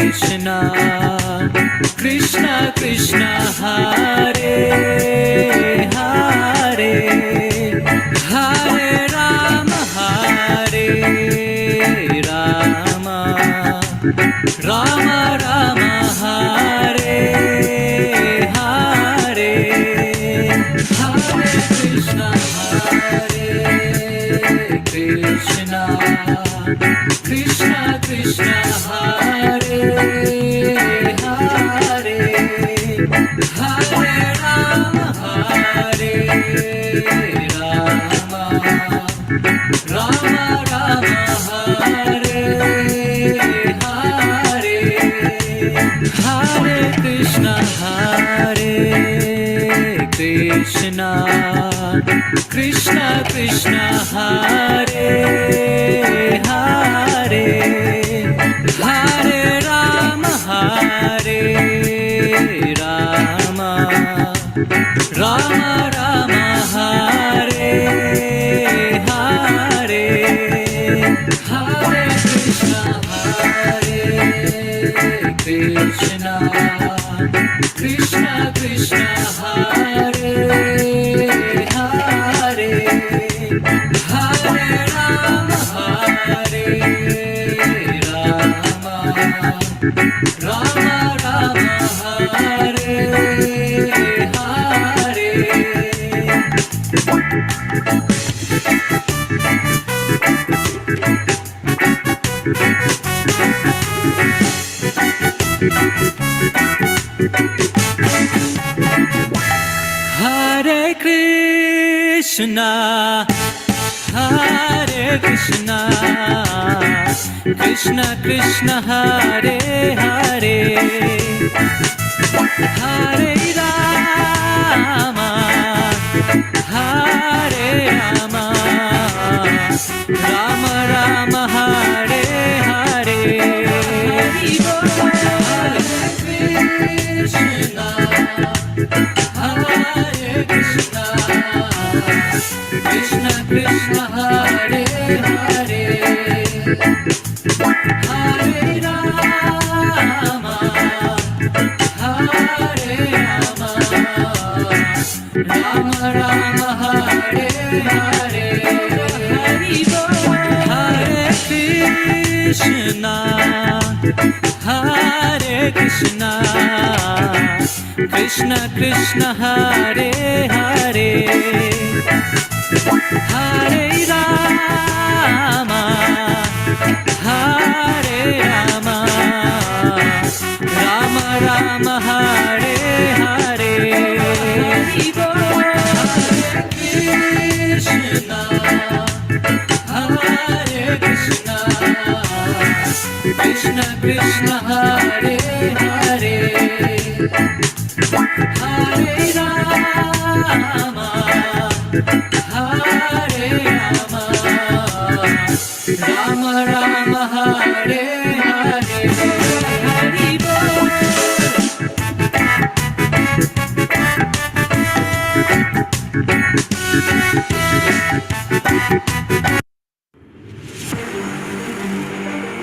Krishna, Krishna Krishna, Hare Hare, Hare Rama, Hare Rama, Rama Rama, Hare Hare, Hare Krishna, Hare Krishna, Krishna Krishna, Hare Hare, Hare Rama, Hare Rama, Rama Rama, Hare Hare, Hare Krishna, Hare Krishna, Krishna Krishna, Hare Hare, Hare Rama, Hare Rama, Rama Rama, Hare Hare, Hare Krishna, Hare Krishna, Krishna Krishna, Hare Hare, Hare Rama, Hare Rama, Rama Rama, Hare Hare. Hare Krishna, Hare Krishna, Krishna Krishna, Hare Hare, Hare Rama, Hare Rama, Rama Rama, Hare Hare, Hare Krishna, Hare Krishna, Krishna Krishna, Hare Hare, Hare Rama, Hare Rama, Rama Rama, Hare Hare, Hare Krishna, Hare Krishna, Krishna Krishna, Hare Hare, Hare Rama, Hare Rama, Rama Rama, Hare Hare, Hare Krishna, Hare Krishna, Krishna Krishna, Hare Hare, Hare Rama, Hare Rama, Rama Rama, Hare Hare, Hari Bol.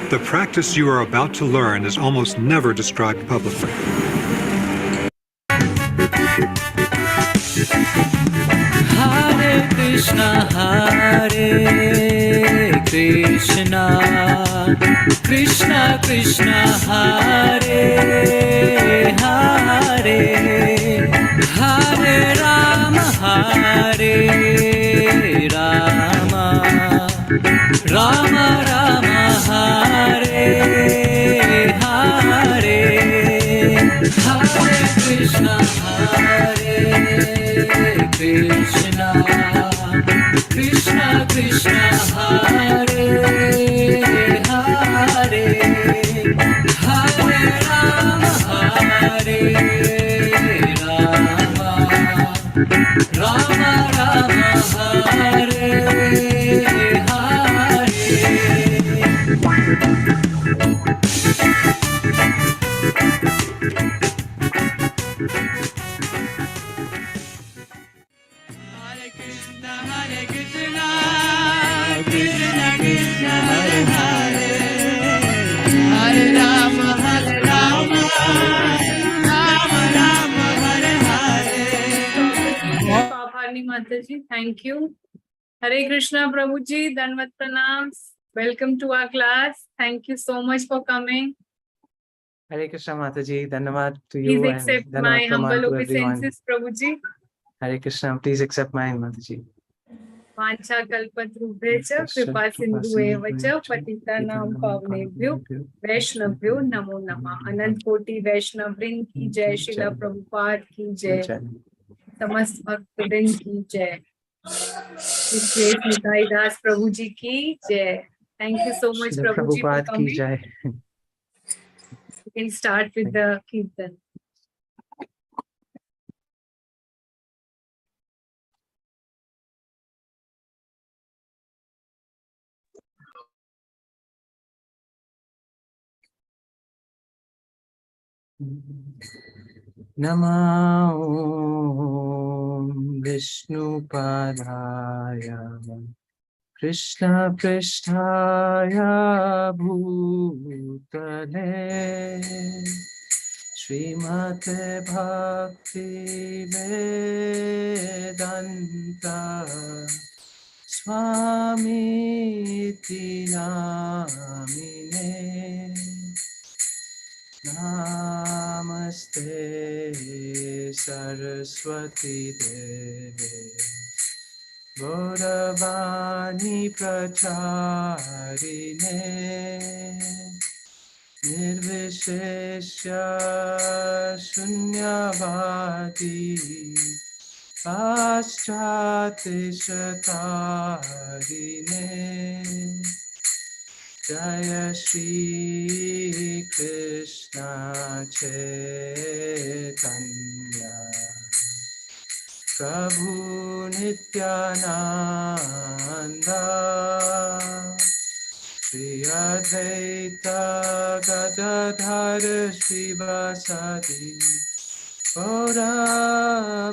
The practice you are about to learn is almost never described publicly. Hare Krishna, Hare Krishna, Krishna Krishna, Hare Hare, Hare Rama, Hare Rama, Rama Rama, Hare Hare, Hare Krishna, Hare Krishna, Krishna Krishna, Hare Hare, Hare Rama, Hare Rama, Rama Rama, Hare Hare. Krishna Krishna, Hare Hare, Hare Rama, Hare Mataji. Thank you. Hare Krishna, Prabhuji. Danvat pranams. Welcome to our class. Thank you so much for coming. Hare Krishna Mataji, Dhanavad to Please you accept and my Dhanavad humble Praman to everyone. obeisances, Prabhuji. Hare Krishna, please accept mine Mataji. Vancha kalpatrubhecha kripa sindhu evacha patitanam pavnebhyo Vaishnavyo namo namah. Anant koti Vaishnavrin ki jai, Srila Prabhupada ki jai, समस्त भक्तवृंद की जय, His Grace Nitai Das Prabhu ji ki jai. Thank you so much, Srila Prabhu ji, for Prabhupada ki coming. jai. You can start with the Kirtan. Namo Vishnupadaya Krishna Pristhaya Bhutale Srimate Bhakti Vedanta Swami Namine Namaste Saraswati Deve Gauravani Pracharine Nirvishesha Shunyavadi Paschatishtarine Jaya Shri Krishna Chaitanya Prabhu Nityananda Shri Advaita Gadadhar Srivasadi Gaura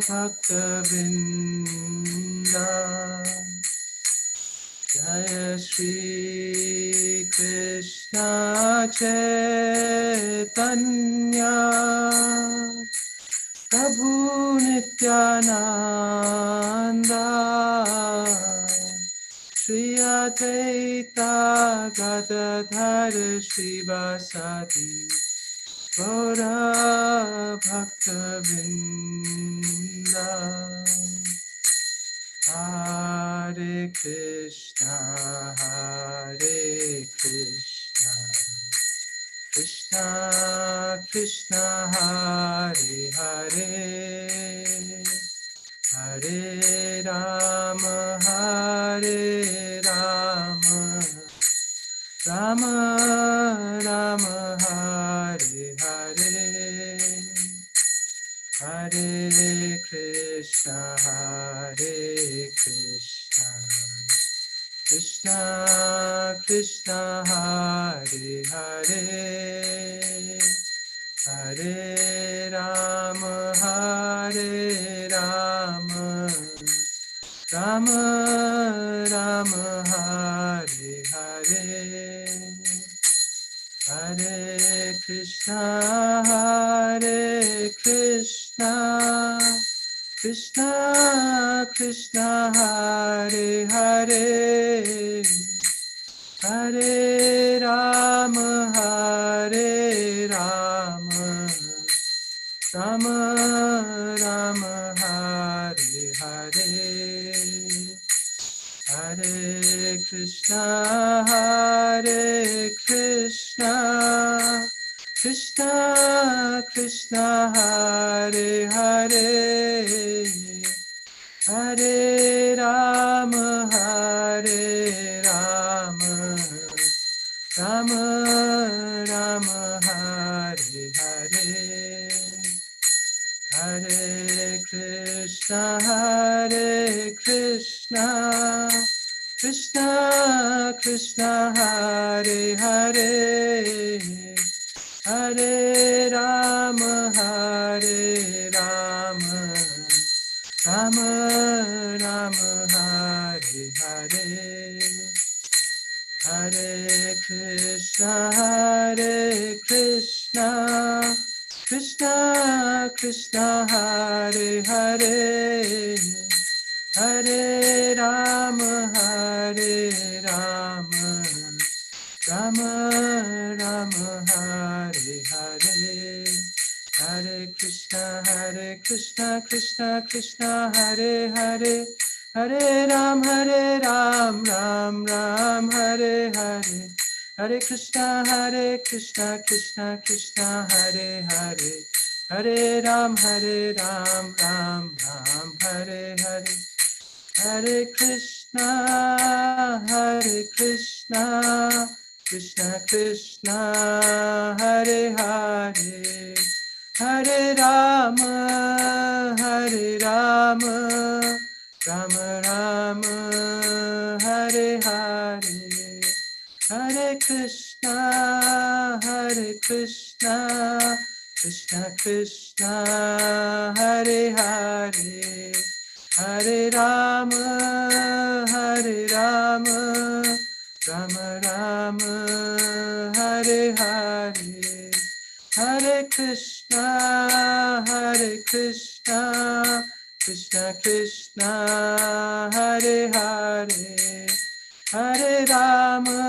Bhakta Vrinda Jaya Shri Krishna Chaitanya Prabhu Nityananda Shri Advaita Gadadhar Srivasadi Gaura Bhakta Vrinda Hare Krishna Krishna Krishna Hare Hare Hare Rama Hare Rama Rama Rama Hare Hare Hare Krishna Krishna Krishna Hare Hare Hare Rama Hare Rama Rama Rama Hare Hare Hare Krishna Krishna Krishna Hare Hare Hare Rama Hare Rama Rama Rama Hare Hare Hare Krishna Krishna Krishna Hare Hare Hare Rama Hare Rama Rama Rama Hare Hare Hare Krishna Krishna Krishna Hare Hare Hare Rama Hare Rama Rama Rama Hare Hare Hare Krishna Krishna Krishna Hare Hare Hare Ram, Ram Ram, Hare Hare, Hare Krishna, Krishna Krishna, Hare Hare, Hare Ram, Ram Ram, Hare Hare, Hare Krishna, Krishna Krishna, Hare Hare, Hare Ram, Ram Ram, Hare Hare, Hare Krishna, Krishna Krishna, Hare Hare, Hare Rama, Rama Rama, Hare Hare, Hare Krishna, Krishna Krishna, Hare Hare, Hare Rama, Rama Rama, Hare Hare, Hare Krishna, Krishna Krishna, Hare Hare, Hare Rama,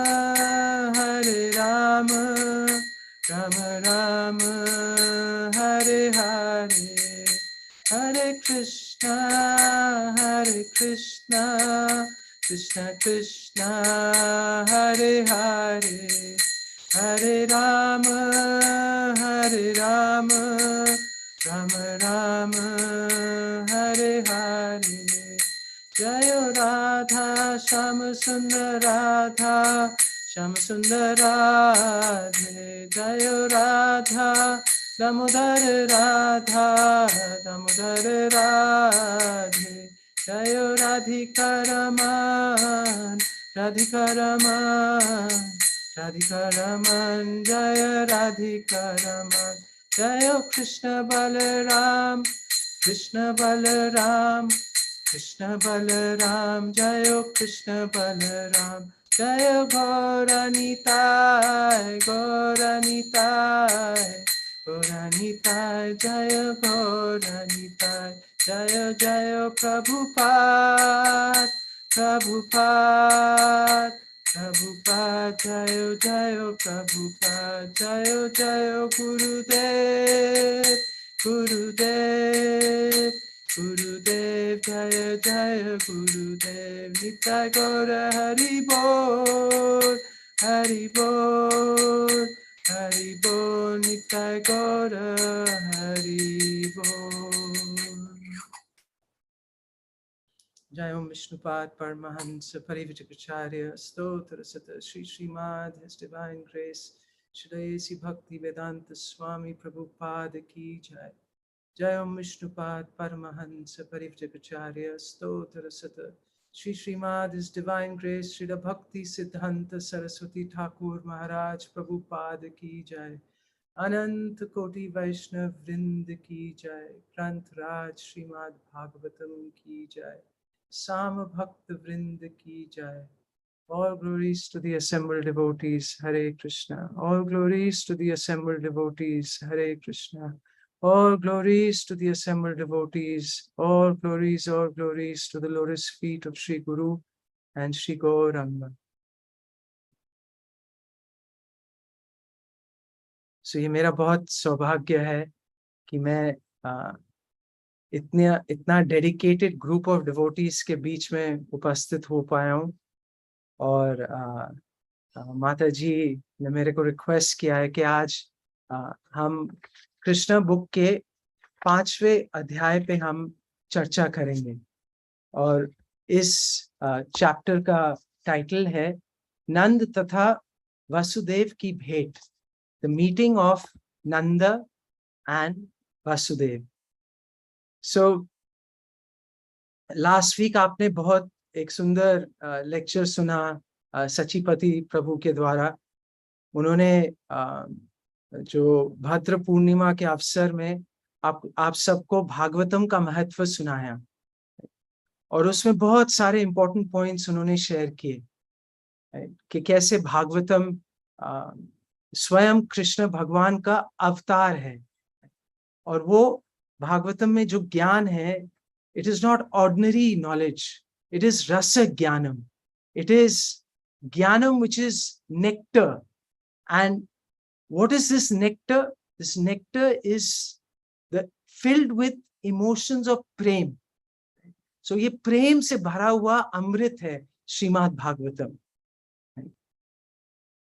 Rama Rama, Hare Hare, Hare Krishna, Krishna Krishna, Hare Hare, Hare Rama, Rama Rama, Hare Hare, Jayo Radha, Shama Sundar Radha, Shama Sundar Radhe, Jayo Radha, Damodar Radha, Damodar Radhe, Jayo Radhika Raman, Radhika Raman, Radhika Raman, Jaya Radhika Raman, Jayo Krishna Balaram, Krishna Balaram, Krishna Balaram, Jayo Krishna Balaram, Jayo Gaura Nitai, Gaura Nitai, Gaura Nitai, Jayo Gaura Nitai, Jayo Jayo Prabhupada, Prabhupada, Prabhupada, Jayo Jayo Prabhupada, Jayo Jayo Gurudev, Gurudev, Gurudev, Jaya Jaya Gurudev, Nitai Gaura Hari Bol, Hari Bol, Hari Bol, Nitai Gaura Hari Bol. Jai Om Vishnupad Paramahansa Parivijakacharya Stotra Sata Sri Srimad, His Divine Grace, Shri Bhakti Vedanta Swami Prabhupada Ki Jai. Jai Om Vishnupad Paramahansa Parivijakacharya Stotra Sata Sri Srimad, His Divine Grace, Shri Bhakti Siddhanta Saraswati Thakur Maharaj Prabhupada Ki Jai. Anant Koti Vaishnav Vrind Ki Jai. Granth Raj Srimad Bhagavatam Ki Jai. Sam Bhakt Vrind Ki Jai. All glories to the assembled devotees, Hare Krishna. All glories to the assembled devotees, Hare Krishna. All glories to the assembled devotees. All glories to the lotus feet of Sri Guru and Sri Gauranga. So ये मेरा बहुत सौभाग्य है कि मैं इतना dedicated group of devotees के बीच में उपस्थित हो पाया हूँ. और माता जी ने मेरे को रिक्वेस्ट किया है कि आज हम कृष्ण बुक के 5वें अध्याय पे हम चर्चा करेंगे. और इस चैप्टर का टाइटल है नंद तथा वसुदेव की भेंट, the meeting of Nanda and Vasudev. So last week आपने बहुत एक सुंदर लेक्चर सुना सचिपति प्रभु के द्वारा. उन्होंने जो भद्र पूर्णिमा के अवसर में आप सबको भागवतम का महत्व सुनाया और उसमें बहुत सारे इंपॉर्टेंट पॉइंट्स उन्होंने शेयर किए कि कैसे भागवतम स्वयं कृष्ण भगवान का अवतार है और वो भागवतम में जो ज्ञान है it is not ordinary knowledge. It is rasa jnanam. It is jnanam which is nectar. And what is this nectar? This nectar is filled with emotions of prem. So ये प्रेम से भरा हुआ अमृत है श्रीमद् भागवतम.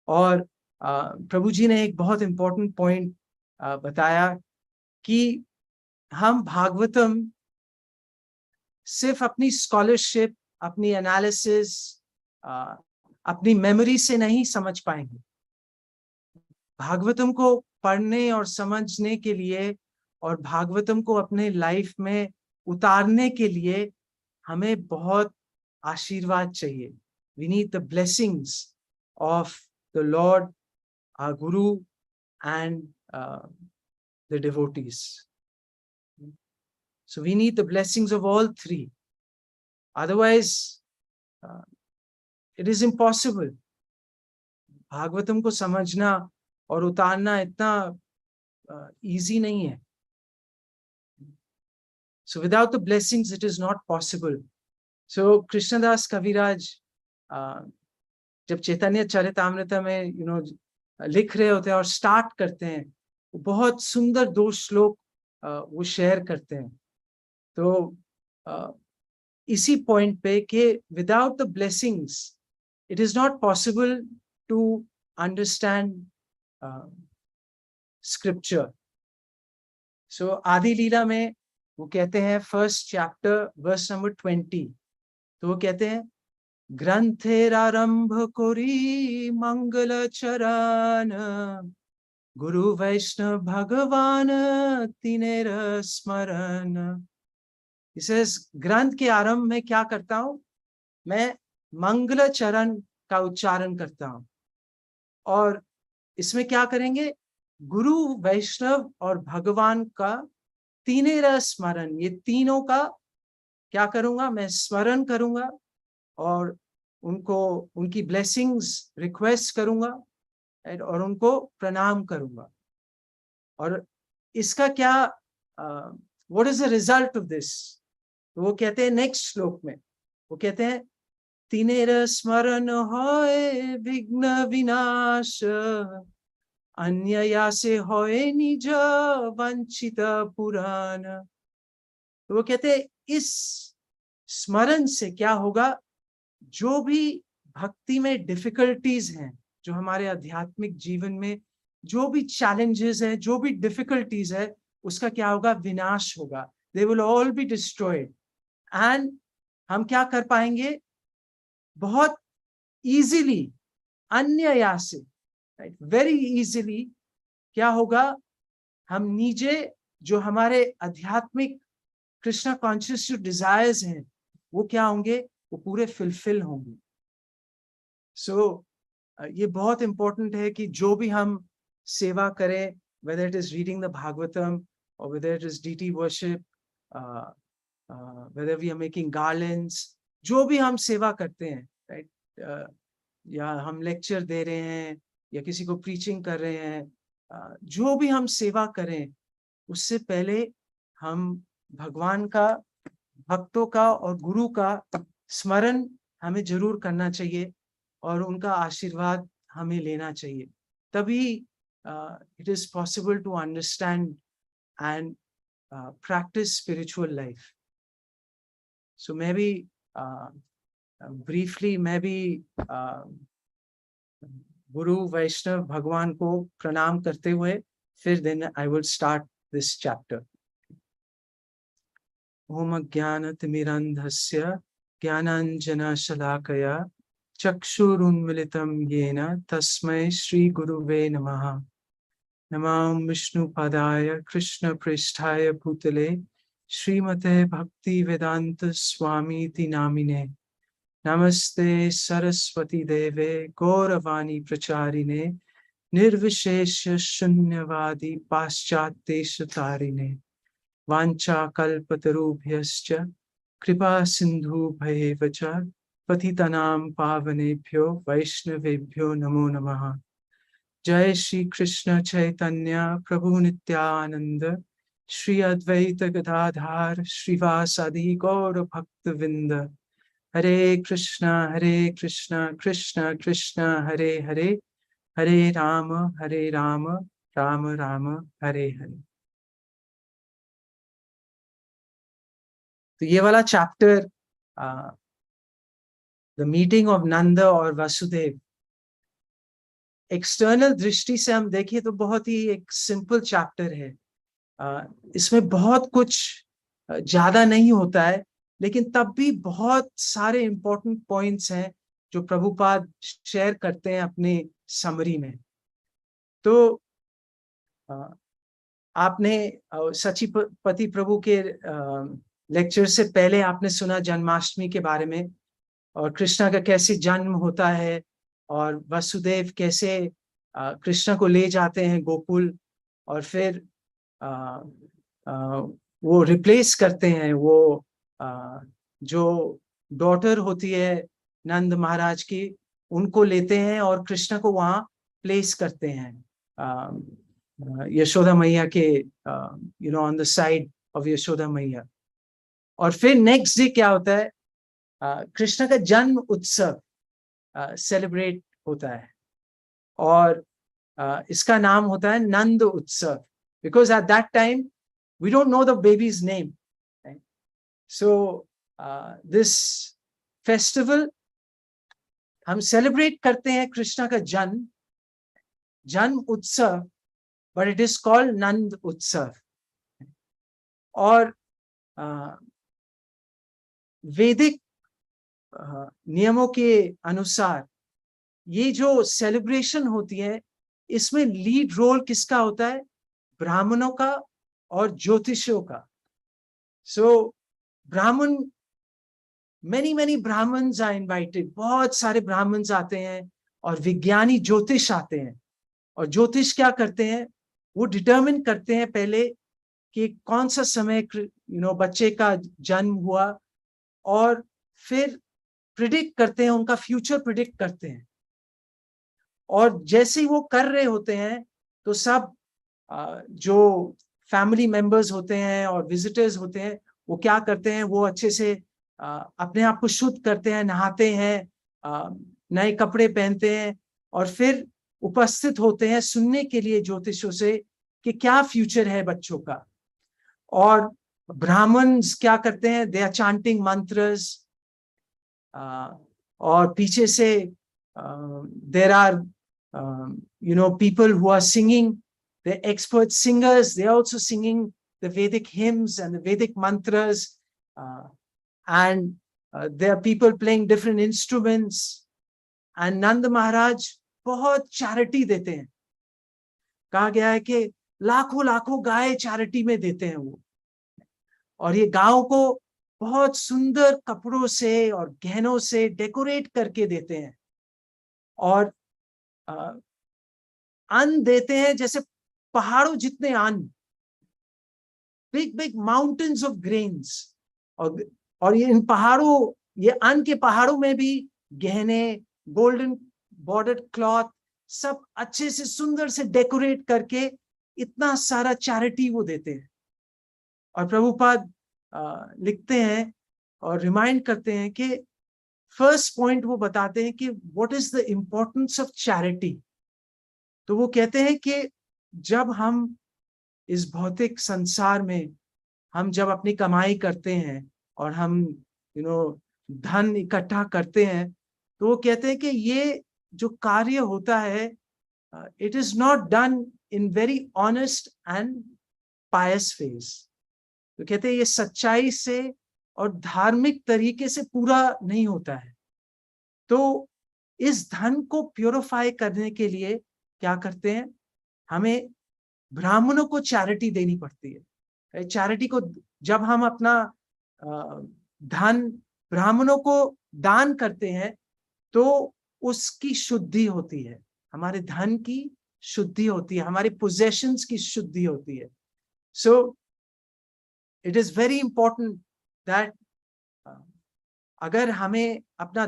और प्रभु जी ने एक बहुत इंपॉर्टेंट पॉइंट बताया कि हम भागवतम सिर्फ अपनी स्कॉलरशिप, अपनी एनालिसिस, अपनी मेमोरी से नहीं समझ पाएंगे. भागवतम को पढ़ने और समझने के लिए और भागवतम को अपने लाइफ में उतारने के लिए हमें बहुत आशीर्वाद चाहिए. We need the blessings of the Lord, our Guru, and the devotees. So we need the blessings of all three. Otherwise, it is impossible. Bhagavatam को समझना और उतारना इतना easy नहीं है. So without the blessings, it is not possible. So Krishna Das Kaviraj, जब चैतन्य चरितामृत में लिख रहे होते हैं और स्टार्ट करते हैं, बहुत सुंदर 2 श्लोक वो शेयर करते हैं. तो इसी पॉइंट पे कि without the blessings it is not possible to understand scripture. So Adi Lila में वो कहते हैं, फर्स्ट चैप्टर वर्स नंबर 20, तो वो कहते हैं, ग्रंथेर आरंभ कोरी मंगल चरण, गुरु वैष्णव भगवान तिनेर स्मरण. इसे ग्रंथ के आरंभ में क्या करता हूं, मैं मंगल चरण का उच्चारण करता हूं. और इसमें क्या करेंगे, गुरु वैष्णव और भगवान का तीनेर स्मरण, ये तीनों का क्या करूंगा, मैं स्मरण करूंगा और उनको उनकी ब्लेसिंग्स रिक्वेस्ट करूंगा और उनको प्रणाम करूंगा. और इसका क्या what is the result of this, तो वो कहते हैं नेक्स्ट श्लोक में, वो कहते हैं, तिनेर स्मरण होए विघ्न विनाश, अन्यया से होए निज वंचित पुराण. तो वो कहते हैं इस स्मरण से क्या होगा, जो भी भक्ति में डिफिकल्टीज हैं, जो हमारे आध्यात्मिक जीवन में जो भी चैलेंजेस है, जो भी डिफिकल्टीज है, उसका क्या होगा, विनाश होगा. They will all be destroyed. And हम क्या कर पाएंगे, बहुत इजीली, अन्यया से, वेरी इजीली क्या होगा, हम नीचे जो हमारे आध्यात्मिक कृष्णा कॉन्शियस जो डिजायर्स हैं वो क्या होंगे, वो पूरे फुलफिल होंगे. सो ये बहुत इंपॉर्टेंट है कि जो भी हम सेवा करें, whether it is reading the Bhagavatam or whether it is deity worship, whether we are making garlands, जो भी हम सेवा करते हैं, right, या हम लेक्चर दे रहे हैं या किसी को प्रीचिंग कर रहे हैं, जो भी हम सेवा करें, उससे पहले हम भगवान का, भक्तों का और गुरु का स्मरण हमें जरूर करना चाहिए और उनका आशीर्वाद हमें लेना चाहिए. तभी it is possible to understand and practice spiritual life. So maybe briefly, maybe Guru Vaishnav Bhagwan को प्रणाम करते हुए फिर then I will start this chapter. Om Jnanatimirandhasya Jnananjana Shalakaya Chakshurunmilitam Yena Tasmai Shri Guruve Namaha. Namam Vishnu Padaya Krishna Pristhaya Bhutale Srimate Bhakti Vedanta Swami Namine. Namaste Saraswati Deve Gauravani Pracharine Nirvishesha Shunyavadi Paschateshatarine Vancha Kalpatarubhyascha Kripa Sindhu Bhayevacha Patitanam Pavanebhyo Vaishnavebhyo Namo Namaha. Jai Shri Krishna Chaitanya Prabhu Nityananda Shri Advaita Gadadhar Srivasadi Gaura Bhaktavinda. Hare Krishna, Krishna Krishna, Hare Hare, Hare Rama, Rama Rama, Hare Hare. तो ये वाला chapter the meeting of नंद और Vasudev, external दृष्टि से हम देखें तो बहुत ही एक सिंपल चैप्टर है। इसमें बहुत कुछ ज्यादा नहीं होता है, लेकिन तब भी बहुत सारे इंपॉर्टेंट पॉइंट्स हैं जो प्रभुपाद शेयर करते हैं अपने समरी में। तो आपने सचिपति प्रभु के लेक्चर से पहले आपने सुना जन्माष्टमी के बारे में, और कृष्णा का कैसे जन्म होता है, और वसुदेव कैसे कृष्णा को ले जाते हैं गोकुल, और फिर वो रिप्लेस करते हैं, वो जो डॉटर होती है नंद महाराज की, उनको लेते हैं और कृष्णा को वहां प्लेस करते हैं यशोदा मैया के on the side of Yashoda मैया। और फिर नेक्स्ट डे क्या होता है, कृष्ण का जन्म उत्सव सेलिब्रेट होता है, और इसका नाम होता है Nand Utsav, because at that time we don't know the baby's name. So this festival हम सेलिब्रेट करते हैं कृष्ण का जन्म उत्सव, but it is called Nand Utsav. और वैदिक नियमों के अनुसार ये जो सेलिब्रेशन होती है, इसमें लीड रोल किसका होता है? ब्राह्मणों का और ज्योतिषियों का। सो ब्राह्मण, many ब्राह्मण्स आर इनवाइटेड, बहुत सारे ब्राह्मण्स आते हैं, और विज्ञानी ज्योतिष आते हैं। और ज्योतिष क्या करते हैं, वो डिटरमिन करते हैं पहले कि कौन सा समय बच्चे का जन्म हुआ, और फिर प्रिडिक्ट करते हैं, उनका फ्यूचर प्रिडिक्ट करते हैं। और जैसे ही वो कर रहे होते हैं तो सब जो फैमिली मेंबर्स होते हैं और विजिटर्स होते हैं, वो क्या करते हैं, वो अच्छे से अपने आप को शुद्ध करते हैं, नहाते हैं, नए कपड़े पहनते हैं, और फिर उपस्थित होते हैं सुनने के लिए ज्योतिषों से कि क्या फ्यूचर है बच्चों का। और ब्राह्मण्स क्या करते हैं, दे आर चांटिंग मंत्रस, और पीछे से there are people who are singing, the expert singers, they are also singing the Vedic hymns and the Vedic mantras, and there are people playing different instruments. And Nanda Maharaj बहुत charity देते हैं। कहा गया है कि लाखों गाय charity में देते हैं वो, और ये गांव को बहुत सुंदर कपड़ों से और गहनों से डेकोरेट करके देते हैं, और अन्न देते हैं जैसे पहाड़ों जितने अन्न, बिग माउंटेन्स ऑफ ग्रेन्स। और ये इन पहाड़ों, ये अन्न के पहाड़ों में भी गहने, गोल्डन बॉर्डर्ड क्लॉथ, सब अच्छे से सुंदर से डेकोरेट करके इतना सारा चैरिटी वो देते हैं। और प्रभुपाद लिखते हैं और रिमाइंड करते हैं कि फर्स्ट पॉइंट वो बताते हैं कि what is the importance of charity. तो वो कहते हैं कि जब हम इस भौतिक संसार में, हम जब अपनी कमाई करते हैं और हम धन इकट्ठा करते हैं, तो वो कहते हैं कि ये जो कार्य होता है, it is not done in very honest and Payas phase. तो कहते हैं ये सच्चाई से और धार्मिक तरीके से पूरा नहीं होता है। तो इस धन को प्योरीफाई करने के लिए क्या करते हैं, हमें ब्राह्मणों को चैरिटी देनी पड़ती है। चैरिटी को जब हम अपना धन ब्राह्मणों को दान करते हैं, तो उसकी शुद्धि होती है, हमारे धन की शुद्धि होती है, हमारे पोजेशंस की शुद्धि होती है। So it is very important that अगर हमें अपना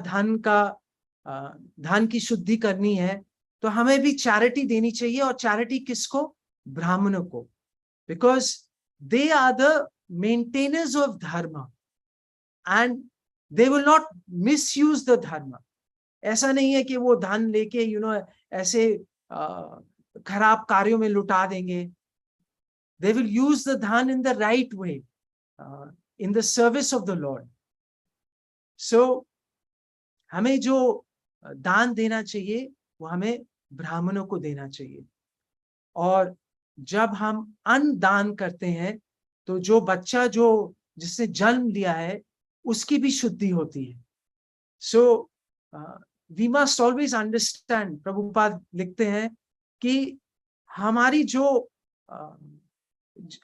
धन की शुद्धि करनी है, तो हमें भी चैरिटी देनी चाहिए। और चैरिटी किसको? ब्राह्मणों को। Because they are the maintainers of dharma and they will not misuse the dharma. ऐसा नहीं है कि वो धन लेके ऐसे खराब कार्यों में लुटा देंगे. They will use the dhan in the right way, in the service of the Lord. So हमें जो दान देना चाहिए वो हमें ब्राह्मणों को देना चाहिए. और जब हम अन्न दान करते हैं तो जो बच्चा जिसने जन्म लिया है उसकी भी शुद्धि होती है. So we must always understand, Prabhupada लिखते हैं कि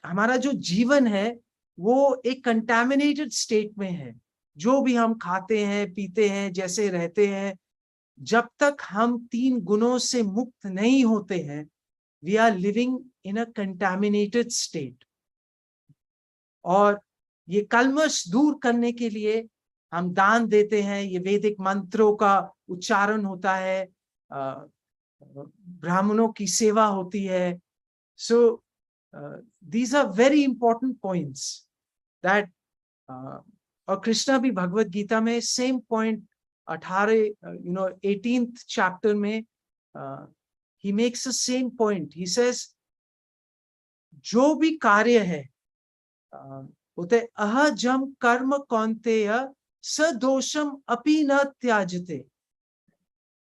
हमारा जो जीवन है वो एक कंटामिनेटेड स्टेट में है. जो भी हम खाते हैं, पीते हैं, जैसे रहते हैं, जब तक हम 3 गुणों से मुक्त नहीं होते हैं, we are living in a contaminated state. और ये कल्मश दूर करने के लिए हम दान देते हैं. ये वैदिक मंत्रों का उच्चारण होता है, ब्राह्मणों की सेवा होती है. So these are very important points that और कृष्णा भी भगवत गीता में सेम पॉइंट 18th chapter में he makes the same point. He says जो भी कार्य है बोलते अहजम कर्म कौन्तेय सदोषम अपि न त्याजते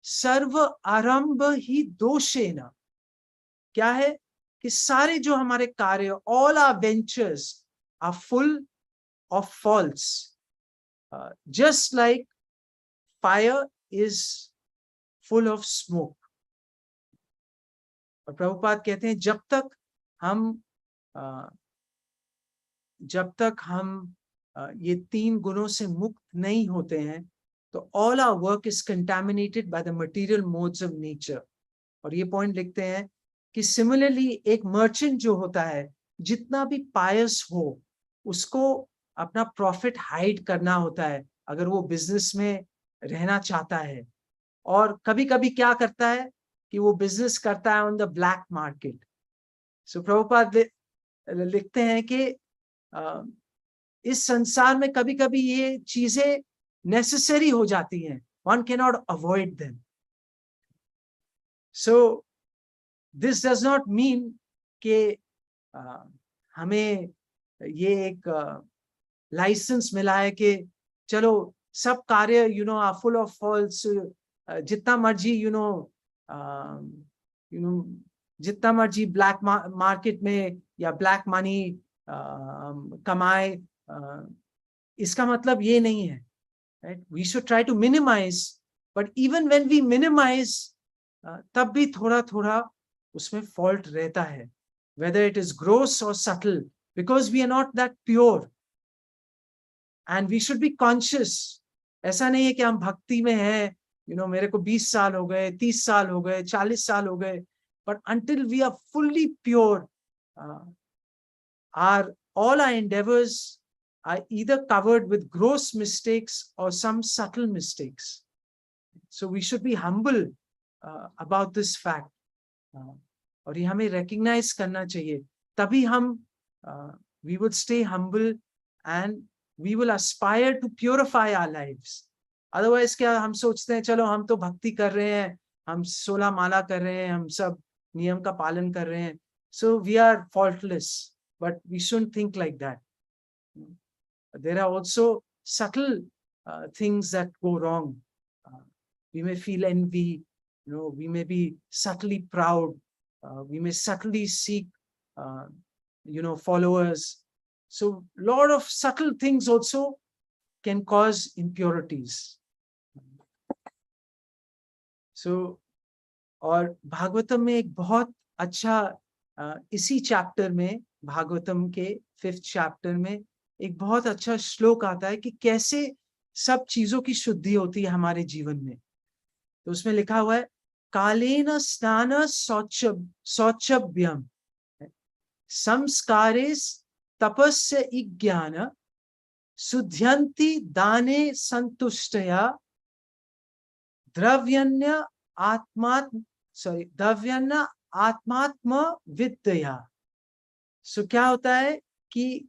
सर्व आरंभ ही दोषेन. क्या है कि सारे जो हमारे कार्य, all our ventures are full of faults, just like fire is full of smoke. और प्रभुपाद कहते हैं जब तक हम ये 3 गुणों से मुक्त नहीं होते हैं तो all our work is contaminated by the material modes of nature. और ये पॉइंट लिखते हैं कि सिमिलरली एक मर्चेंट जो होता है, जितना भी पायस हो उसको अपना प्रॉफिट हाइड करना होता है अगर वो बिजनेस में रहना चाहता है. और कभी कभी क्या करता है कि वो बिजनेस करता है ऑन द ब्लैक मार्केट. सो प्रभुपाद लिखते हैं कि इस संसार में कभी कभी ये चीजें नेसेसरी हो जाती हैं. One can not avoid them. So this does not mean कि हमें ये एक लाइसेंस मिला है कि चलो सब कार्य आर फुल ऑफ फॉल्स, जितना मर्जी जितना मर्जी ब्लैक मार्केट में या ब्लैक मनी कमाए. इसका मतलब ये नहीं है, right? We should try to minimise, but even when we minimise तब भी थोड़ा थोड़ा उसमें फॉल्ट रहता है, whether it is gross or subtle, because we are not that pure and we should be conscious. ऐसा नहीं है कि हम भक्ति में हैं, मेरे को 20 साल हो गए, 30 साल हो गए, 40 साल हो गए, but until we are fully pure, all our endeavors are either covered with gross mistakes or some subtle mistakes. So we should be humble about this fact. और ये हमें recognize करना चाहिए, तभी हम we would stay humble and we will aspire to purify our lives. Otherwise क्या हम सोचते हैं चलो हम तो भक्ति कर रहे हैं, हम 16 माला कर रहे हैं, हम सब नियम का पालन कर रहे हैं, so we are faultless, but we shouldn't think like that. There are also subtle things that go wrong. We may feel envy, we may be subtly proud, we may subtly seek followers. So lot of subtle things also can cause impurities. So और भागवतम में एक बहुत अच्छा इसी chapter में, भागवतम के 5th chapter में एक बहुत अच्छा श्लोक आता है कि कैसे सब चीजों की शुद्धि होती है हमारे जीवन में. तो उसमें लिखा हुआ है कालेन स्नान शौचभ्यम संस्कारेस तपस्य इज्ञान शुद्ध्यन्ति दाने संतुष्टया द्रव्यन्य आत्मात्म विद्या. सो क्या होता है कि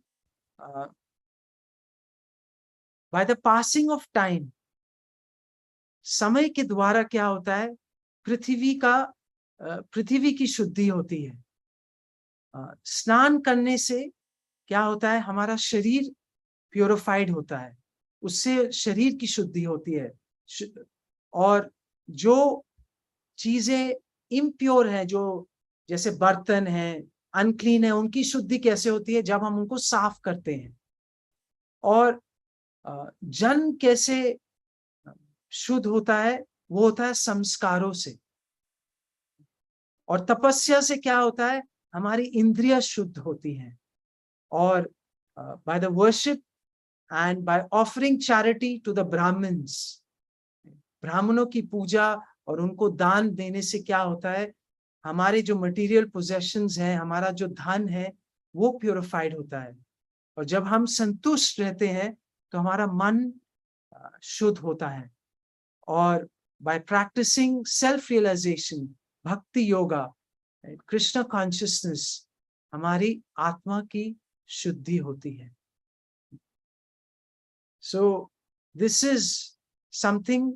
by the passing of time, समय के द्वारा क्या होता है, पृथ्वी की शुद्धि होती है। स्नान करने से क्या होता है, हमारा शरीर प्योरिफाइड होता है, उससे शरीर की शुद्धि होती है। और जो चीजें इम्प्योर है, जो जैसे बर्तन है, अनक्लीन है, उनकी शुद्धि कैसे होती है, जब हम उनको साफ करते हैं। और जन कैसे शुद्ध होता है, वो होता है संस्कारों से। और तपस्या से क्या होता है, हमारी इंद्रियां शुद्ध होती हैं। और by the worship and by offering charity to the Brahmins, ब्राह्मणों की पूजा और उनको दान देने से क्या होता है, हमारे जो मटेरियल पोजेशंस हैं, हमारा जो धन है, वो प्योरिफाइड होता है। और जब हम संतुष्ट रहते हैं तो हमारा मन शुद्ध होता है। और बाय प्रैक्टिसिंग सेल्फ रियलाइजेशन, भक्ति योगा, कृष्ण कॉन्शियसनेस, हमारी आत्मा की शुद्धि होती है। So this is something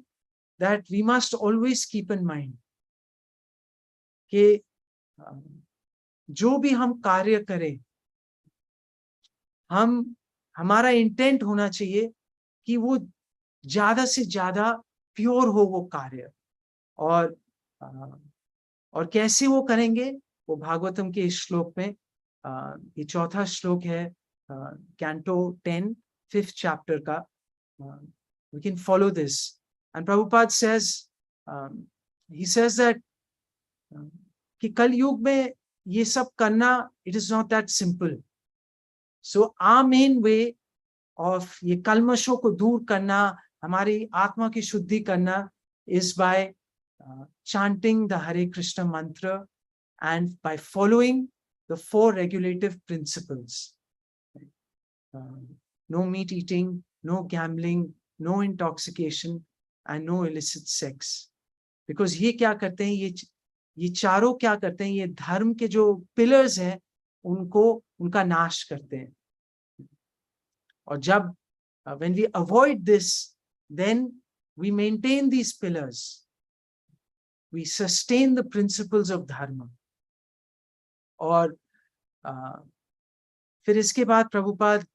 that we must always keep in mind कि जो भी हम कार्य करें, हमारा इंटेंट होना चाहिए कि वो ज्यादा से ज्यादा प्योर हो वो कार्य। और कैसे वो करेंगे, वो भागवतम के इस श्लोक में, ये चौथा श्लोक है, कैंटो 10 5th चैप्टर का। we can follow this, and Prabhupada says, he says that कि कल युग में ये सब करना, it is not that simple. So our main way of ये कल्मशों को दूर करना, हमारी आत्मा की शुद्धि करना, is by chanting the Hare Krishna mantra and by following the 4 regulative principles. No meat eating, no gambling, no intoxication, and no illicit sex. Because ये क्या करते हैं, ये चारों क्या करते हैं, ये धर्म के जो पिलर्स हैं उनका नाश करते हैं। और जब when we avoid this, then we maintain these pillars, we sustain the principles of dharma. और फिर इसके बाद प्रभुपाद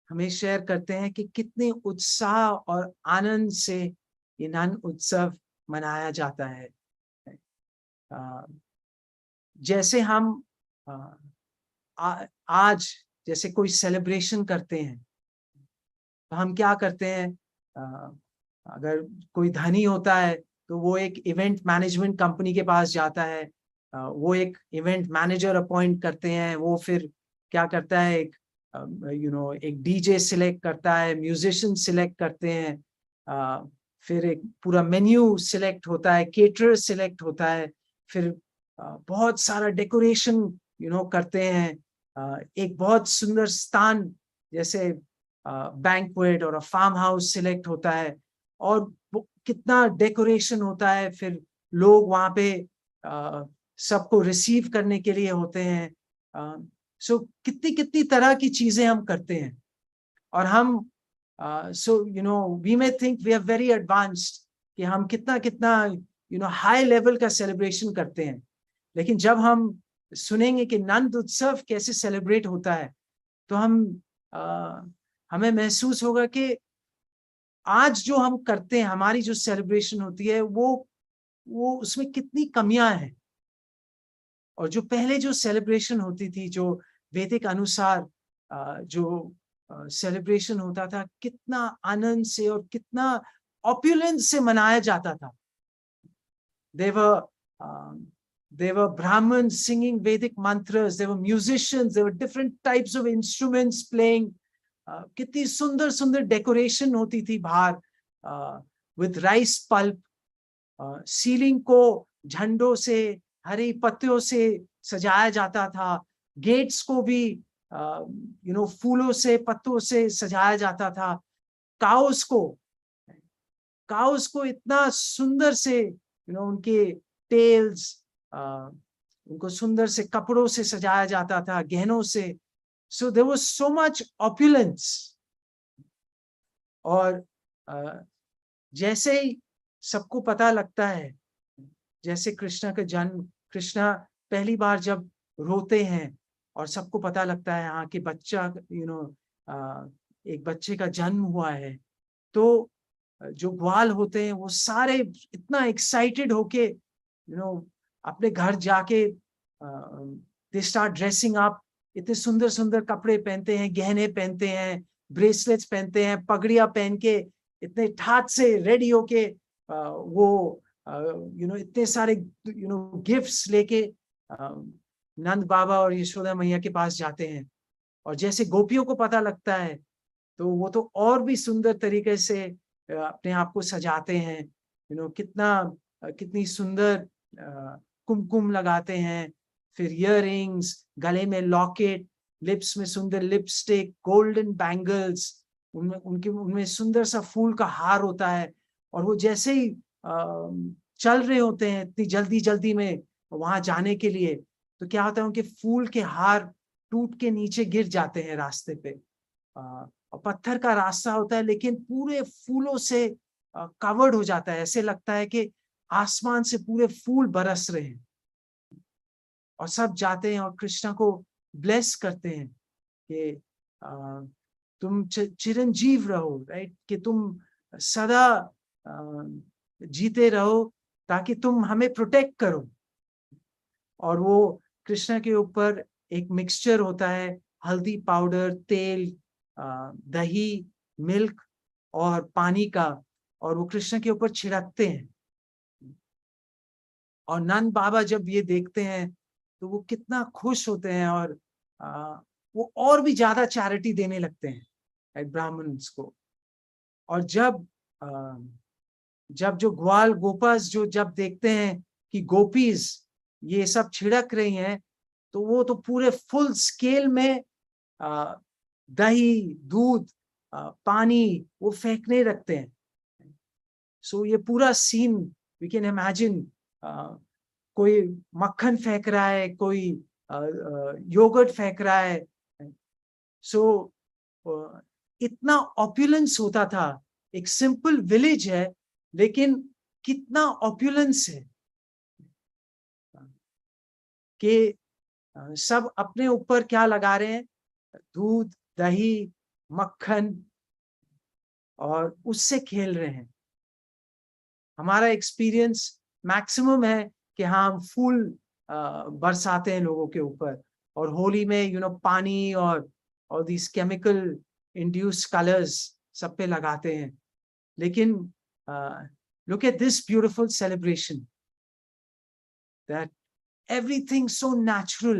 हमें शेयर करते हैं कि कितने उत्साह और आनंद से ये नंद उत्सव मनाया जाता है। जैसे हम आज जैसे कोई सेलिब्रेशन करते हैं, तो हम क्या करते हैं, अगर कोई धनी होता है तो वो एक इवेंट मैनेजमेंट कंपनी के पास जाता है, वो एक इवेंट मैनेजर अपॉइंट करते हैं, वो फिर क्या करता है, एक डीजे सिलेक्ट करता है, म्यूजिशियन सिलेक्ट करते हैं, फिर एक पूरा मेन्यू सिलेक्ट होता है, केटरर सिलेक्ट होता है, फिर बहुत सारा डेकोरेशन करते हैं, एक बहुत सुंदर स्थान जैसे बैंक्वेट और फार्म हाउस सिलेक्ट होता है, और कितना डेकोरेशन होता है, फिर लोग वहां पे सबको रिसीव करने के लिए होते हैं। सो कितनी तरह की चीजें हम करते हैं। और हम we may think we are very advanced कि हम कितना हाई लेवल का सेलिब्रेशन करते हैं। लेकिन जब हम सुनेंगे कि नंद उत्सव कैसे सेलिब्रेट होता है, तो हमें महसूस होगा कि आज जो हम करते हैं, हमारी जो सेलिब्रेशन होती है, वो उसमें कितनी कमियां हैं। और जो पहले जो सेलिब्रेशन होती थी, जो वैदिक अनुसार जो सेलिब्रेशन होता था, कितना आनंद से और कितना ऑप्युलेंस से मनाया जाता था। There were Brahmins singing Vedic mantras, there were musicians, there were different types of instruments playing. कितनी सुंदर सुंदर डेकोरेशन होती थी बाहर, with rice pulp. सीलिंग को झंडों से, हरी पत्तियों से सजाया जाता था। गेट्स को भी फूलों से, पत्तों से सजाया जाता था। काउस को इतना सुंदर से उनके टेल्स, उनको सुंदर से कपड़ों से सजाया जाता था, गहनों से। So there was so much opulence. और जैसे ही सबको पता लगता है, जैसे कृष्णा का जन्म, कृष्णा पहली बार जब रोते हैं और सबको पता लगता है हाँ कि बच्चा एक बच्चे का जन्म हुआ है, तो जो ग्वाल होते हैं वो सारे इतना एक्साइटेड होके अपने घर जाके दे स्टार्ट ड्रेसिंग अप, इतने सुंदर सुंदर कपड़े पहनते हैं, गहने पहनते हैं, ब्रेसलेट्स पहनते हैं, पगड़ियां पहन के इतने ठाट से रेडी होके वो इतने सारे गिफ्ट्स लेके नंद बाबा और यशोदा मैया के पास जाते हैं। और जैसे गोपियों को पता लगता है तो वो तो और भी सुंदर तरीके से अपने आप को सजाते हैं, कितनी सुंदर कुमकुम लगाते हैं, फिर इयररिंग्स, गले में लॉकेट, लिप्स में सुंदर लिपस्टिक, गोल्डन बैंगल्स, उनमें सुंदर सा फूल का हार होता है। और वो जैसे ही चल रहे होते हैं इतनी जल्दी जल्दी में वहां जाने के लिए, तो क्या होता है उनके फूल के हार टूट के नीचे गिर जाते हैं रास्ते पे। और पत्थर का रास्ता होता है लेकिन पूरे फूलों से कवर्ड हो जाता है, ऐसे लगता है कि आसमान से पूरे फूल बरस रहे हैं। और सब जाते हैं और कृष्णा को ब्लेस करते हैं कि तुम चिरंजीव रहो, राइट, कि तुम सदा जीते रहो ताकि तुम हमें प्रोटेक्ट करो। और वो कृष्णा के ऊपर एक मिक्सचर होता है, हल्दी पाउडर, तेल, दही, मिल्क और पानी का, और वो कृष्ण के ऊपर छिड़कते हैं। और नंद बाबा जब ये देखते हैं तो वो कितना खुश होते हैं और वो और भी ज्यादा चैरिटी देने लगते हैं ब्राह्मण्स को। और जब जो ग्वाल गोपास जब देखते हैं कि गोपीज ये सब छिड़क रही हैं, तो वो तो पूरे फुल स्केल में दही, दूध, पानी वो फेंकने रखते हैं। सो ये पूरा सीन वी कैन इमेजिन, कोई मक्खन फेंक रहा है, कोई योगर्ट फेंक रहा है। सो इतना ऑप्युलेंस होता था। एक सिंपल विलेज है लेकिन कितना ऑप्युलेंस है कि सब अपने ऊपर क्या लगा रहे हैं, दूध, दही, मक्खन, और उससे खेल रहे हैं। हमारा एक्सपीरियंस मैक्सिमम है कि हाँ हम फूल बरसाते हैं लोगों के ऊपर, और होली में पानी और दिस केमिकल इंड्यूस्ड कलर्स सब पे लगाते हैं। लेकिन look at this beautiful celebration, that everything so natural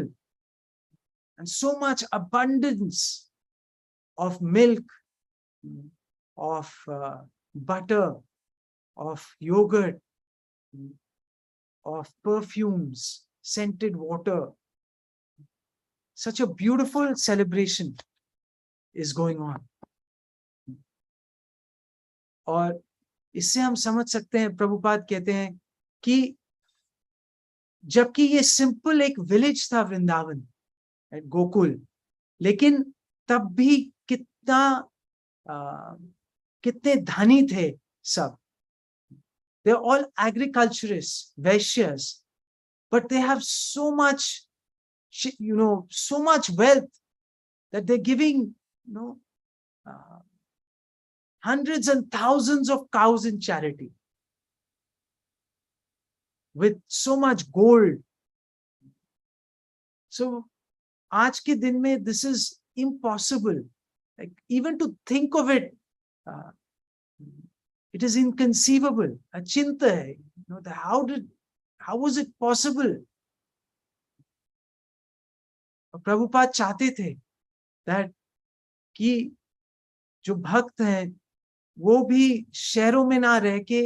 and so much abundance of milk, of butter, of yogurt, of perfumes, scented water. Such a beautiful celebration is going on. और इससे हम समझ सकते हैं, प्रभुपाद कहते हैं कि जबकि ये सिंपल एक विलेज था वृंदावन, गोकुल, लेकिन तब भी कितने धनी थे सब। They're all agriculturists, vaishyas, but they have so much, so much wealth that they're giving, hundreds and thousands of cows in charity with so much gold. So, आज के दिन में this is impossible. Like even to think of it, it is inconceivable. Achinta hai. How was it possible? Prabhupada चाहते थे that कि जो भक्त हैं वो भी शहरों में ना रह के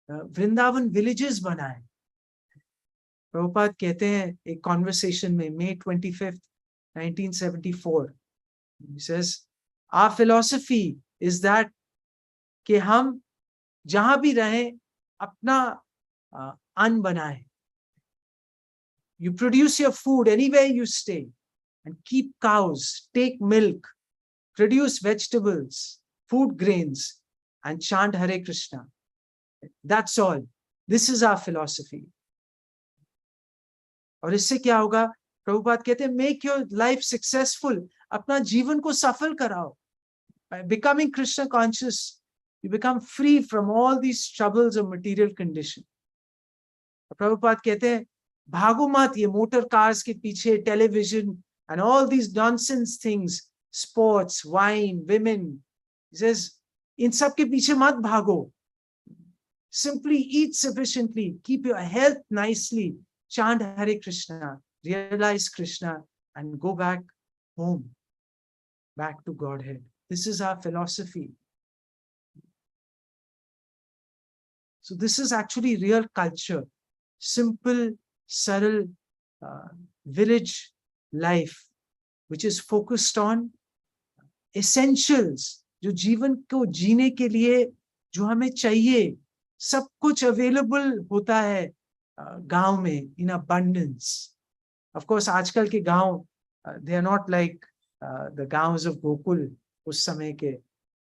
वृंदावन विलेजेस बनाए। प्रभुपाद कहते हैं एक कॉन्वर्सेशन में, May 25th, 1974, he says, our philosophy is that कि हम जहां भी रहें अपना अन्न बनाए। You produce your food anywhere you stay, and keep cows, take milk, produce vegetables, food grains, and chant Hare Krishna. That's all. This is our philosophy. और इससे क्या होगा? प्रभुपाद कहते हैं, make your life successful. अपना जीवन को सफल कराओ. By becoming Krishna conscious, you become free from all these troubles of material condition. Prabhupada कहते हैं, भागो मत ये मोटर कार्स के पीछे, television and all these nonsense things, sports, wine, women. He says, इन सब के पीछे मत भागो. Simply eat sufficiently, keep your health nicely, chant Hare Krishna, realize Krishna, and go back home, back to Godhead. This is our philosophy. So this is actually real culture. Simple, subtle village life, which is focused on essentials, जो जीवन को जीने के लिए जो हमें चाहिए, सब कुछ available होता है गांव में in abundance. Of course, आजकल के गांव they are not like the गांव्स of Gokul उस समय के.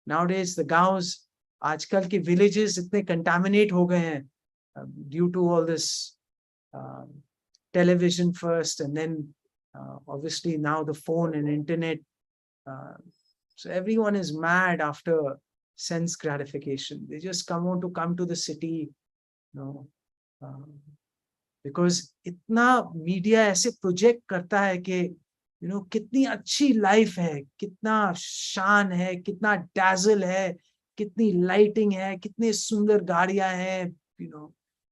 Nowadays the गांव्स, आजकल के villages इतने contaminate हो गए हैं due to all this television first, and then obviously now the phone and internet. So everyone is mad after sense gratification. They just come to the city, because इतना media ऐसे project करता है कि कितनी अच्छी life है, कितना शान है, कितना dazzle है, कितनी lighting है, कितने सुंदर गाड़ियां हैं,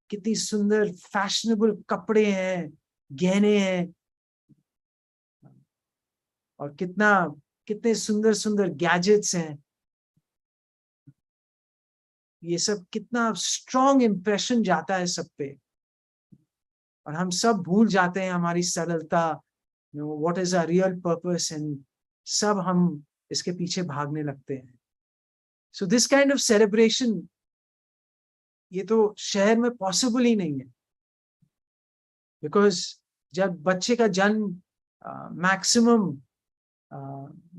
कितनी सुंदर fashionable कपड़े हैं, गहने हैं, और कितने सुंदर सुंदर गैजेट्स हैं. ये सब कितना स्ट्रॉन्ग इंप्रेशन जाता है सब पे, और हम सब भूल जाते हैं हमारी सरलता, what is our real purpose, and सब हम इसके पीछे भागने लगते हैं. So this kind of celebration, ये तो शहर में पॉसिबल ही नहीं है, बिकॉज जब बच्चे का जन्म मैक्सिमम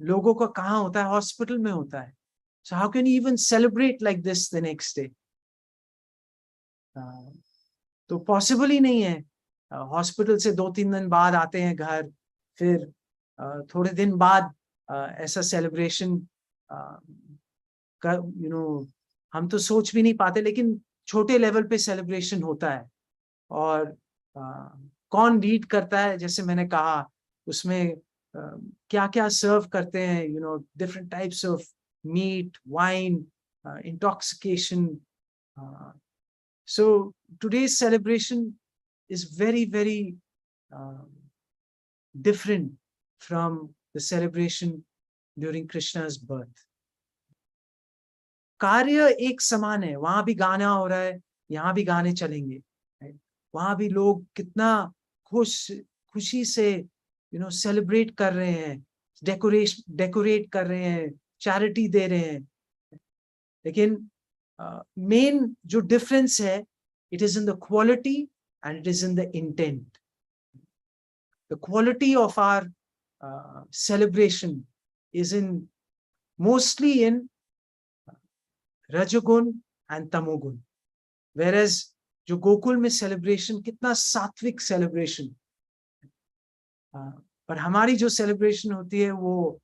लोगों का कहाँ होता है? हॉस्पिटल में होता है. So how can you even celebrate like this the next day? तो पॉसिबल ही नहीं है. हॉस्पिटल से 2-3 दिन बाद आते हैं घर, फिर थोड़े दिन बाद ऐसा सेलिब्रेशन हम तो सोच भी नहीं पाते, लेकिन छोटे लेवल पे सेलिब्रेशन होता है. और कौन लीड करता है? जैसे मैंने कहा, उसमें क्या क्या सर्व करते हैं, different types of meat, wine, intoxication. So today's celebration is very, very different from the celebration during Krishna's birth. कार्य एक समान है, वहां भी गाना हो रहा है, यहाँ भी गाने चलेंगे, वहां भी लोग कितना खुशी से सेलिब्रेट कर रहे हैं, डेकोरेट कर रहे हैं, चैरिटी दे रहे हैं. लेकिन मेन जो डिफरेंस है, it is in the quality and it is in the intent. The quality of our celebration is in mostly in रजोगुण एंड तमोगुण, वेयरएज जो गोकुल में सेलिब्रेशन कितना सात्विक सेलिब्रेशन, पर हमारी जो सेलिब्रेशन होती है वो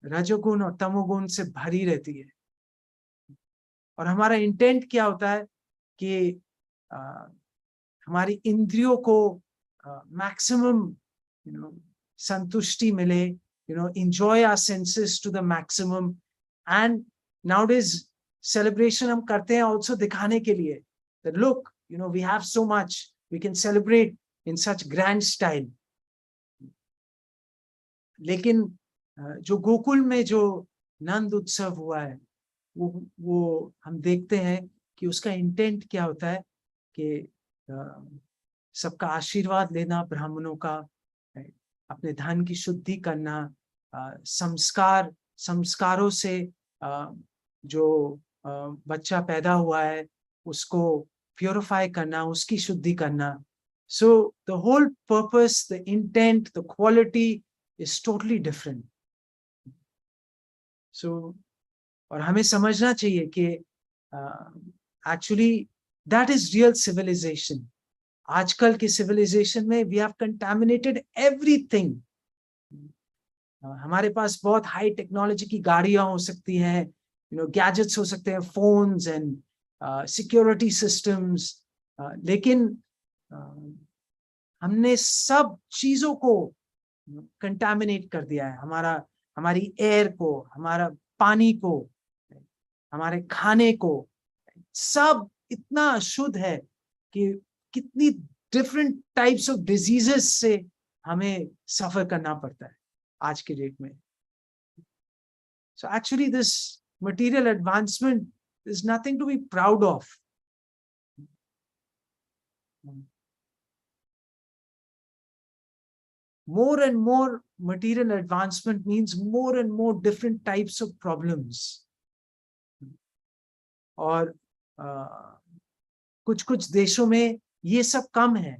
रजोगुण और तमोगुण से भरी रहती है. और हमारा इंटेंट क्या होता है कि हमारी इंद्रियों को मैक्सिमम संतुष्टि मिले, enjoy our senses to the maximum. And nowadays celebration हम करते हैं also दिखाने के लिए, that look, we have so much, we can celebrate in such grand style. लेकिन जो गोकुल में जो नंद उत्सव हुआ है, वो हम देखते हैं कि उसका इंटेंट क्या होता है कि सबका आशीर्वाद लेना, ब्राह्मणों का, अपने धन की शुद्धि करना, संस्कारों से जो बच्चा पैदा हुआ है उसको प्योरीफाई करना, उसकी शुद्धि करना. So the whole purpose, the intent, the quality is totally different. So और हमें समझना चाहिए कि actually that is real civilization. आजकल के civilization में we have contaminated everything. हमारे पास बहुत हाई टेक्नोलॉजी की गाड़ियां हो सकती हैं, गैजेट्स हो सकते हैं, फोन्स एंड सिक्योरिटी सिस्टम्स, लेकिन हमने सब चीजों को कंटामिनेट कर दिया है. हमारी एयर को, हमारा पानी को, हमारे खाने को, सब इतना अशुद्ध है कि कितनी डिफरेंट टाइप्स ऑफ डिजीजेस से हमें सफर करना पड़ता है आज के डेट में. So actually this material advancement is nothing to be proud of. More and more material advancement means more and more different types of problems. और कुछ देशों में ये सब कम है,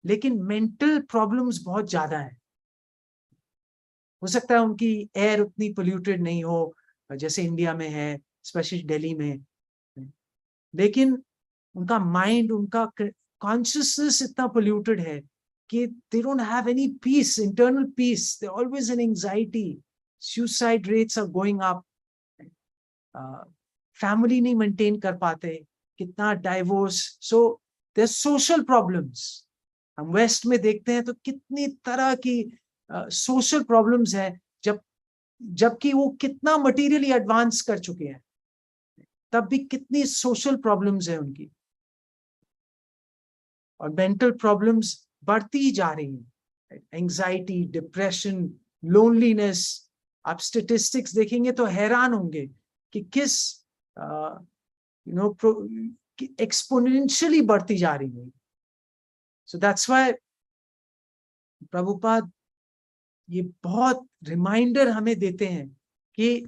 लेकिन मेंटल प्रॉब्लम्स बहुत ज्यादा है. हो सकता है उनकी एयर उतनी पोल्यूटेड नहीं हो जैसे इंडिया में है, स्पेशली दिल्ली में, लेकिन उनका माइंड, उनका कॉन्शियसनेस इतना पोल्यूटेड है कि they don't have any peace, internal peace. They're always in anxiety. Suicide rates are going up. Family नहीं maintain कर पाते, कितना divorce. So there's social problems. हम वेस्ट में देखते हैं तो कितनी तरह की सोशल प्रॉब्लम्स है, जबकि वो कितना मटेरियली एडवांस कर चुके हैं, तब भी कितनी सोशल प्रॉब्लम्स है उनकी. और मेंटल प्रॉब्लम्स बढ़ती ही जा रही हैं. Anxiety, depression, loneliness. आप स्टैटिस्टिक्स देखेंगे तो हैरान होंगे कि किस एक्सपोनेंशियली बढ़ती जा रही है. सो दैट्स व्हाई प्रभुपाद ये बहुत रिमाइंडर हमें देते हैं कि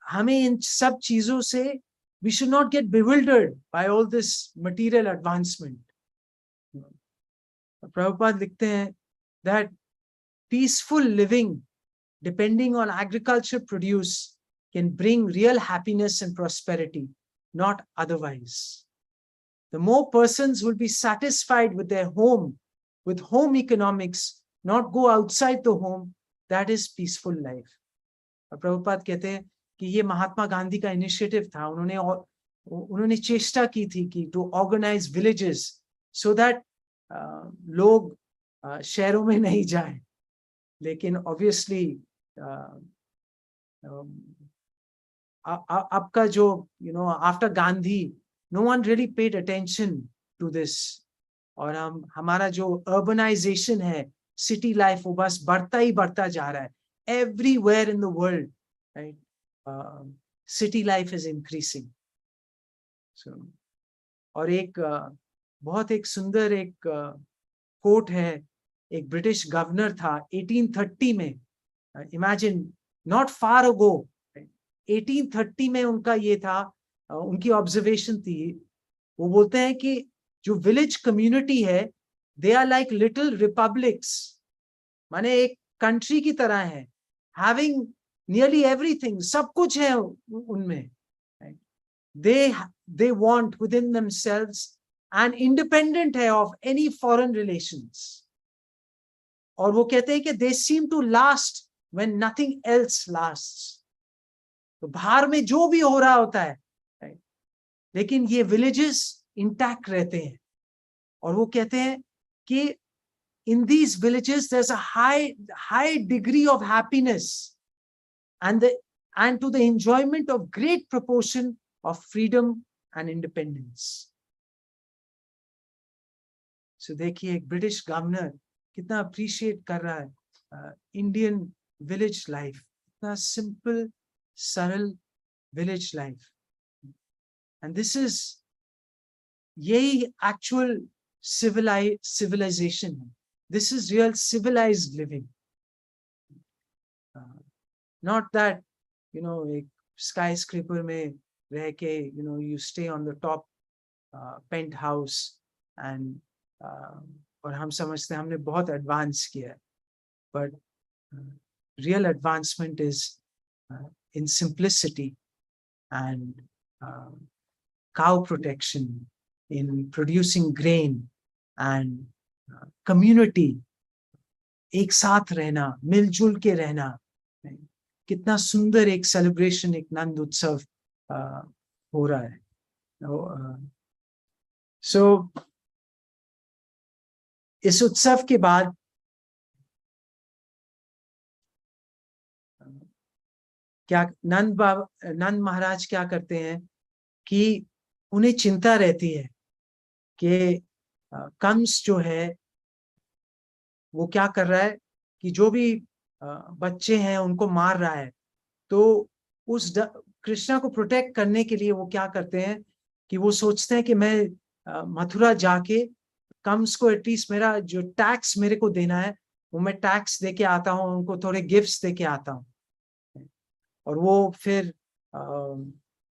हमें इन सब चीजों से we should not get bewildered by all this material advancement. Prabhupada लिखते हैं that peaceful living depending on agriculture produce can bring real happiness and prosperity, not otherwise. The more persons will be satisfied with their home, with home economics, not go outside the home, that is peaceful life. Prabhupada कहते हैं कि ये महात्मा गांधी का initiative था. उन्होंने चेष्टा की थी कि to organise villages so that लोग शहरों में नहीं जाएं. लेकिन ऑब्वियसली आपका जो after Gandhi no one really paid attention to this. और हमारा जो अर्बनाइजेशन है, सिटी लाइफ, वो बस बढ़ता ही बढ़ता जा रहा है. Everywhere in the world, right, city life is increasing. और बहुत एक सुंदर एक कोट है. एक ब्रिटिश गवर्नर था 1830 में. इमेजिन, नॉट फार अगो, 1830 में उनका ये था, उनकी ऑब्जर्वेशन थी. वो बोलते हैं कि जो विलेज कम्युनिटी है, they are like little republics, माने एक कंट्री की तरह है, हैविंग नियरली एवरीथिंग, सब कुछ है उनमें. They want within themselves and independent है of any foreign relations. और वो कहते हैं कि they seem to last when nothing else lasts. तो बाहर में जो भी हो रहा होता है, लेकिन ये villages intact रहते हैं. और वो कहते हैं कि in these villages there's a high degree of happiness and to the enjoyment of great proportion of freedom and independence. So देखिए, एक ब्रिटिश गवर्नर कितना अप्रिशिएट कर रहा है इंडियन विलेज लाइफ, इतना सिंपल सरल village life. And this is, यही actual civilization है. This is real civilized living. Not that एक skyscraper में रह के you stay on the top penthouse and और हम समझते हैं हमने बहुत एडवांस किया है, but real advancement is in simplicity and cow protection, in producing grain and community, एक साथ रहना, मिलजुल के रहना। कितना सुंदर एक सेलिब्रेशन, एक नंद उत्सव हो रहा है। सो इस उत्सव के बाद क्या नंद महाराज क्या करते हैं कि उन्हें चिंता रहती है कि कंस जो है वो क्या कर रहा है कि जो भी बच्चे हैं उनको मार रहा है। तो उस कृष्णा को प्रोटेक्ट करने के लिए वो क्या करते हैं कि वो सोचते हैं कि मैं मथुरा जाके कंस को एटलीस्ट मेरा जो टैक्स मेरे को देना है वो मैं टैक्स दे के आता हूँ, उनको थोड़े गिफ्ट्स दे के आता हूँ। और वो फिर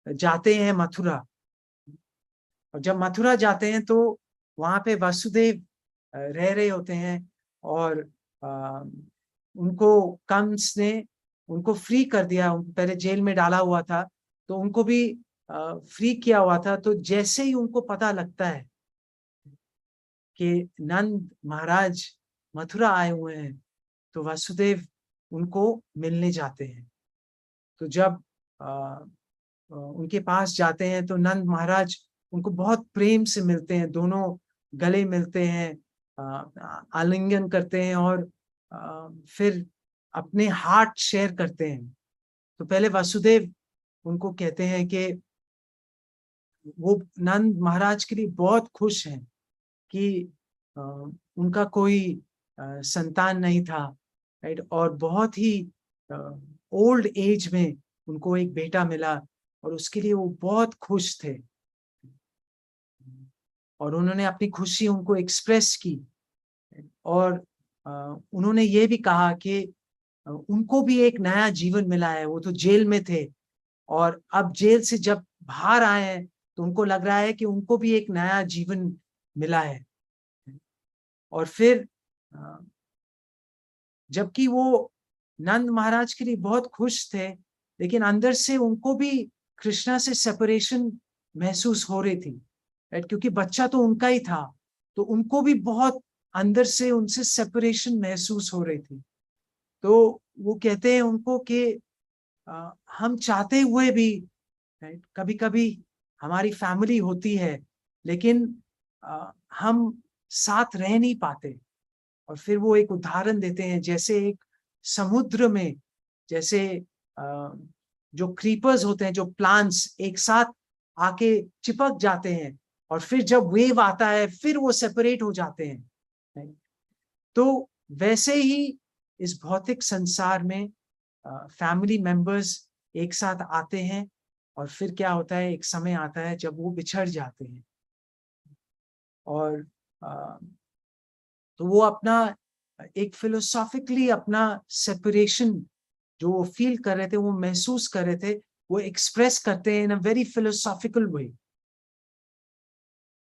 जाते हैं मथुरा। और जब मथुरा जाते हैं तो वहां पे वसुदेव रह रहे होते हैं और उनको कंस ने उनको फ्री कर दिया। पहले जेल में डाला हुआ था तो उनको भी फ्री किया हुआ था। तो जैसे ही उनको पता लगता है कि नंद महाराज मथुरा आए हुए हैं तो वसुदेव उनको मिलने जाते हैं। तो जब उनके पास जाते हैं तो नंद महाराज उनको बहुत प्रेम से मिलते हैं, दोनों गले मिलते हैं, आलिंगन करते हैं और फिर अपने हार्ट शेयर करते हैं। तो पहले वसुदेव उनको कहते हैं कि वो नंद महाराज के लिए बहुत खुश हैं कि उनका कोई संतान नहीं था, राइट। और बहुत ही ओल्ड एज में उनको एक बेटा मिला और उसके लिए वो बहुत खुश थे और उन्होंने अपनी खुशी उनको एक्सप्रेस की। और उन्होंने ये भी कहा कि उनको भी एक नया जीवन मिला है। वो तो जेल में थे और अब जेल से जब बाहर आए हैं तो उनको लग रहा है कि उनको भी एक नया जीवन मिला है। और फिर जबकि वो नंद महाराज के लिए बहुत खुश थे लेकिन अंदर से उनको भी कृष्णा से सेपरेशन महसूस हो रही थी, राइट। क्योंकि बच्चा तो उनका ही था तो उनको भी बहुत अंदर से उनसे सेपरेशन महसूस हो रही थी। तो वो कहते हैं उनको कि हम चाहते हुए भी, राइट, कभी कभी हमारी फैमिली होती है लेकिन हम साथ रह नहीं पाते। और फिर वो एक उदाहरण देते हैं जैसे एक समुद्र में जैसे जो क्रीपर्स होते हैं, जो प्लांट्स एक साथ आके चिपक जाते हैं और फिर जब वेव आता है फिर वो सेपरेट हो जाते हैं। तो वैसे ही इस भौतिक संसार में फैमिली मेंबर्स एक साथ आते हैं और फिर क्या होता है, एक समय आता है जब वो बिछड़ जाते हैं। और तो वो अपना एक फिलोसॉफिकली अपना सेपरेशन जो वो फील कर रहे थे, वो महसूस कर रहे थे, वो एक्सप्रेस करते हैं इन अ वेरी फिलोसॉफिकल वे।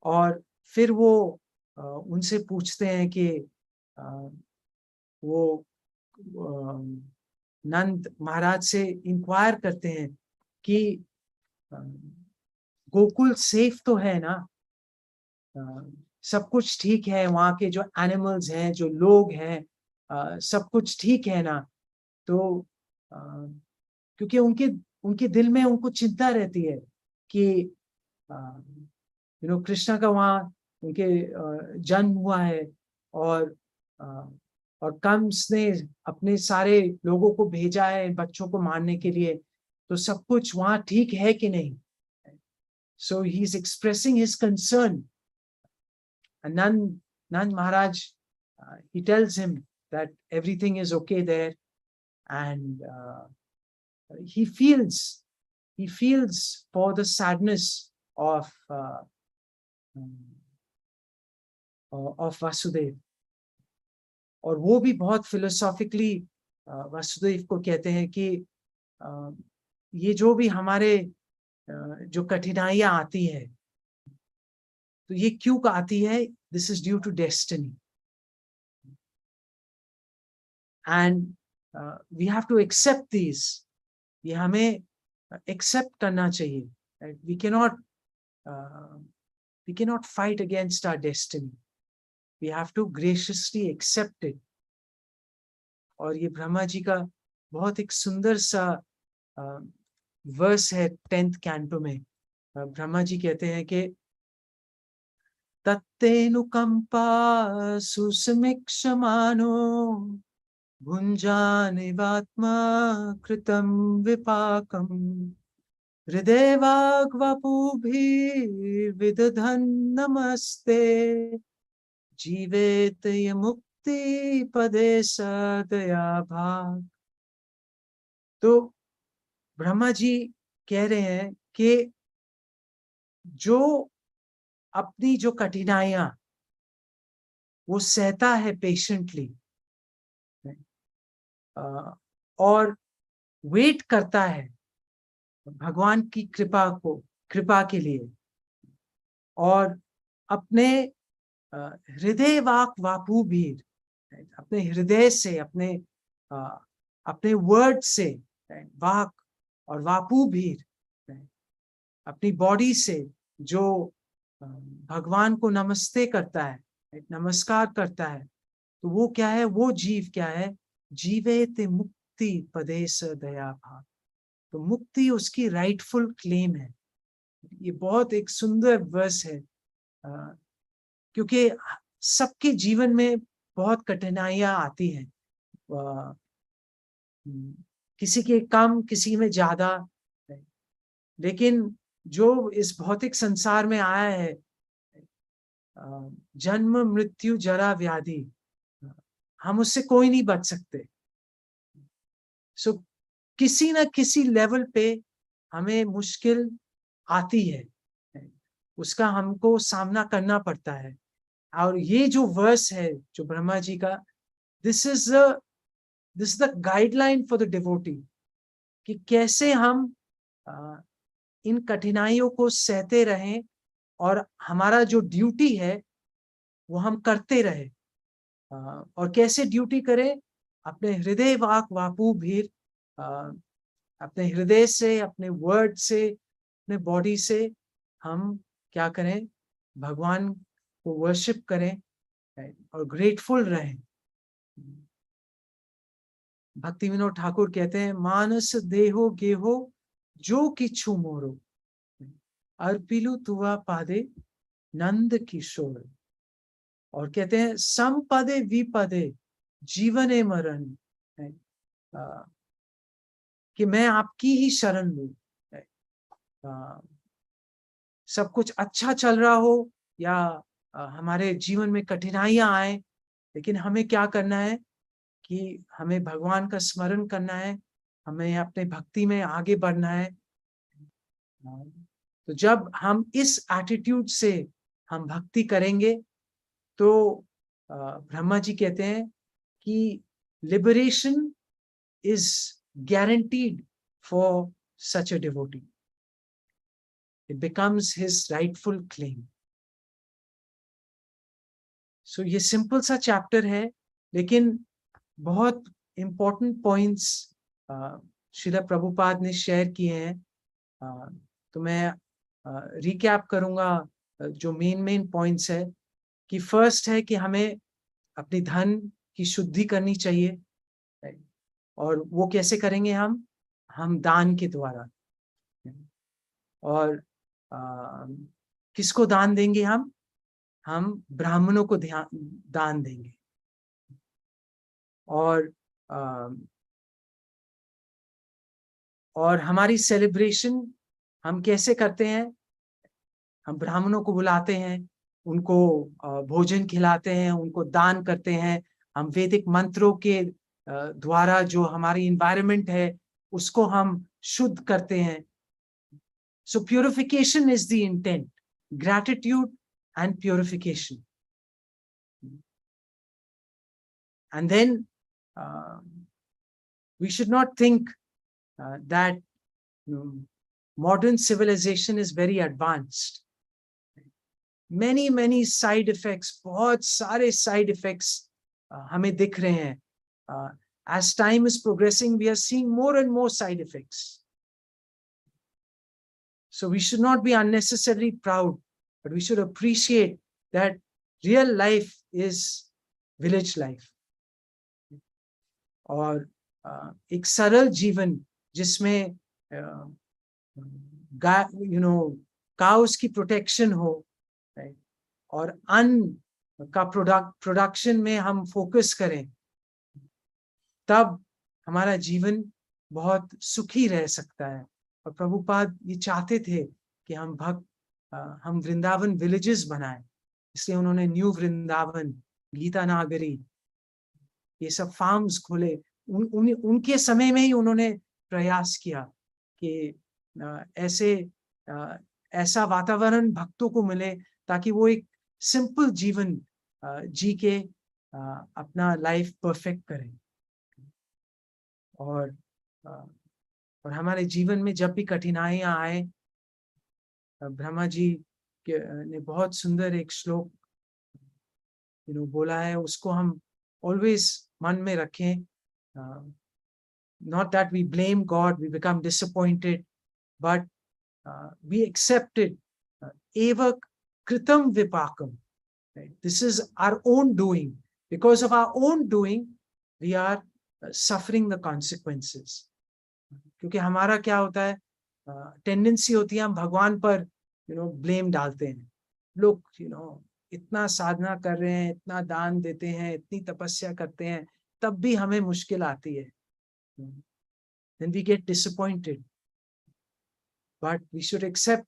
और फिर वो उनसे पूछते हैं कि वो नंद महाराज से इंक्वायर करते हैं कि गोकुल सेफ तो है ना, सब कुछ ठीक है, वहाँ के जो एनिमल्स हैं, जो लोग हैं, सब कुछ ठीक है ना। तो क्योंकि उनके उनके दिल में उनको चिंता रहती है कि कृष्णा का वहाँ उनके जन्म हुआ है और कंस ने अपने सारे लोगों को भेजा है बच्चों को मारने के लिए, तो सब कुछ वहाँ ठीक है कि नहीं। So he is expressing his concern. Nand Maharaj, he tells him that everything is okay there, and he feels for the sadness of Vasudev. और वो भी बहुत फिलोसॉफिकली वासुदेव को कहते हैं कि ये जो भी हमारे जो कठिनाइयां आती है, तो ये क्यों आती है? This is due to destiny, and we have to accept this. ये हमें एक्सेप्ट करना चाहिए। We cannot fight against our destiny. We have to graciously accept it. और ये ब्रह्मा जी का बहुत एक सुंदर सा वर्स है 10th कैंटो में। ब्रह्मा जी कहते हैं कि तत्तेनुकंपा सुसमीक्षमानो भुञ्जानिवात्मा कृतं विपाकम् हृदय वाग्वपुभिर्विदधन् नमस्ते जीवेत ये मुक्ति पदे सदया भाग। तो ब्रह्मा जी कह रहे हैं कि जो अपनी जो कठिनाइयां वो सहता है पेशेंटली और वेट करता है भगवान की कृपा के लिए, और अपने हृदय वापुभीर, अपने हृदय से, अपने वर्ड से, वाक और वापुभीर, अपनी बॉडी से जो भगवान को नमस्ते करता है, नमस्कार करता है, तो वो क्या है? वो जीव क्या है? जीवेत मुक्ति पदे सदया भाग। तो मुक्ति उसकी राइटफुल क्लेम है। ये बहुत एक सुंदर वर्स है, क्योंकि सबके जीवन में बहुत कठिनाइयां आती हैं, किसी के कम, किसी में ज्यादा, लेकिन जो इस भौतिक संसार में आया है, जन्म मृत्यु जरा व्याधि, हम उससे कोई नहीं बच सकते। सो किसी ना किसी लेवल पे हमें मुश्किल आती है, उसका हमको सामना करना पड़ता है। और ये जो वर्स है जो ब्रह्मा जी का, this is the guideline for the devotee, कि कैसे हम इन कठिनाइयों को सहते रहें और हमारा जो ड्यूटी है वो हम करते रहे। और कैसे ड्यूटी करें? अपने हृदय वापुभीर, अपने हृदय से, अपने वर्ड से, अपने बॉडी से हम क्या करें? भगवान को वर्शिप करें और ग्रेटफुल रहें। भक्ति विनोद ठाकुर कहते हैं, मानस देहो गेहो जो किछु मोरो अर्पिलु तुवा पादे नंद किशोर। और कहते हैं, संपदे विपदे जीवने मरण, कि मैं आपकी ही शरण लूं। सब कुछ अच्छा चल रहा हो या हमारे जीवन में कठिनाइयां आए, लेकिन हमें क्या करना है कि हमें भगवान का स्मरण करना है, हमें अपने भक्ति में आगे बढ़ना है। तो जब हम इस एटीट्यूड से हम भक्ति करेंगे तो ब्रह्मा जी कहते हैं कि liberation is guaranteed for such a devotee. It becomes his rightful claim. So ये सिंपल सा चैप्टर है, लेकिन बहुत इंपॉर्टेंट पॉइंट्स श्रील प्रभुपाद ने शेयर किए हैं। तो मैं रिकैप करूंगा जो मेन पॉइंट्स है, कि फर्स्ट है कि हमें अपनी धन की शुद्धि करनी चाहिए, और वो कैसे करेंगे? हम दान के द्वारा। और किसको दान देंगे? हम ब्राह्मणों को दान देंगे। और हमारी सेलिब्रेशन हम कैसे करते हैं? हम ब्राह्मणों को बुलाते हैं, उनको भोजन खिलाते हैं, उनको दान करते हैं। हम वैदिक मंत्रों के द्वारा जो हमारी इन्वायरमेंट है उसको हम शुद्ध करते हैं। So purification is the intent, gratitude and purification. And then we should not think that modern civilization is very advanced. many side effects, बहुत सारे side effects हमें दिख रहे हैं. As time is progressing, we are seeing more and more side effects. So we should not be unnecessarily proud, but we should appreciate that real life is village life. और एक सरल जीवन जिसमें cows की protection हो, right? और अन्न का प्रोडक्शन में हम फोकस करें, तब हमारा जीवन बहुत सुखी रह सकता है. और प्रभुपाद ये चाहते थे कि हम वृंदावन विलेजेस बनाएं, इसलिए उन्होंने न्यू वृंदावन, गीता नागरी, ये सब फार्म्स खोले. उनके समय में ही उन्होंने प्रयास किया कि ऐसा वातावरण भक्तों को मिले ताकि वो एक सिंपल जीवन जी के अपना लाइफ परफेक्ट करें. और हमारे जीवन में जब भी कठिनाइयां आए, ब्रह्मा जी ने बहुत सुंदर एक श्लोक बोला है, उसको हम ऑलवेज मन में रखें. Not that we blame God, we become disappointed, but we accept it. Eva kritam vipakam. Right? This is our own doing. Because of our own doing, we are suffering the consequences. क्योंकि हमारा क्या होता है, tendency होती है हम भगवान पर ब्लेम डालते हैं. लोग इतना साधना कर रहे हैं, इतना दान देते हैं, इतनी तपस्या करते हैं, तब भी हमें मुश्किल आती है. Then we get disappointed. But we should accept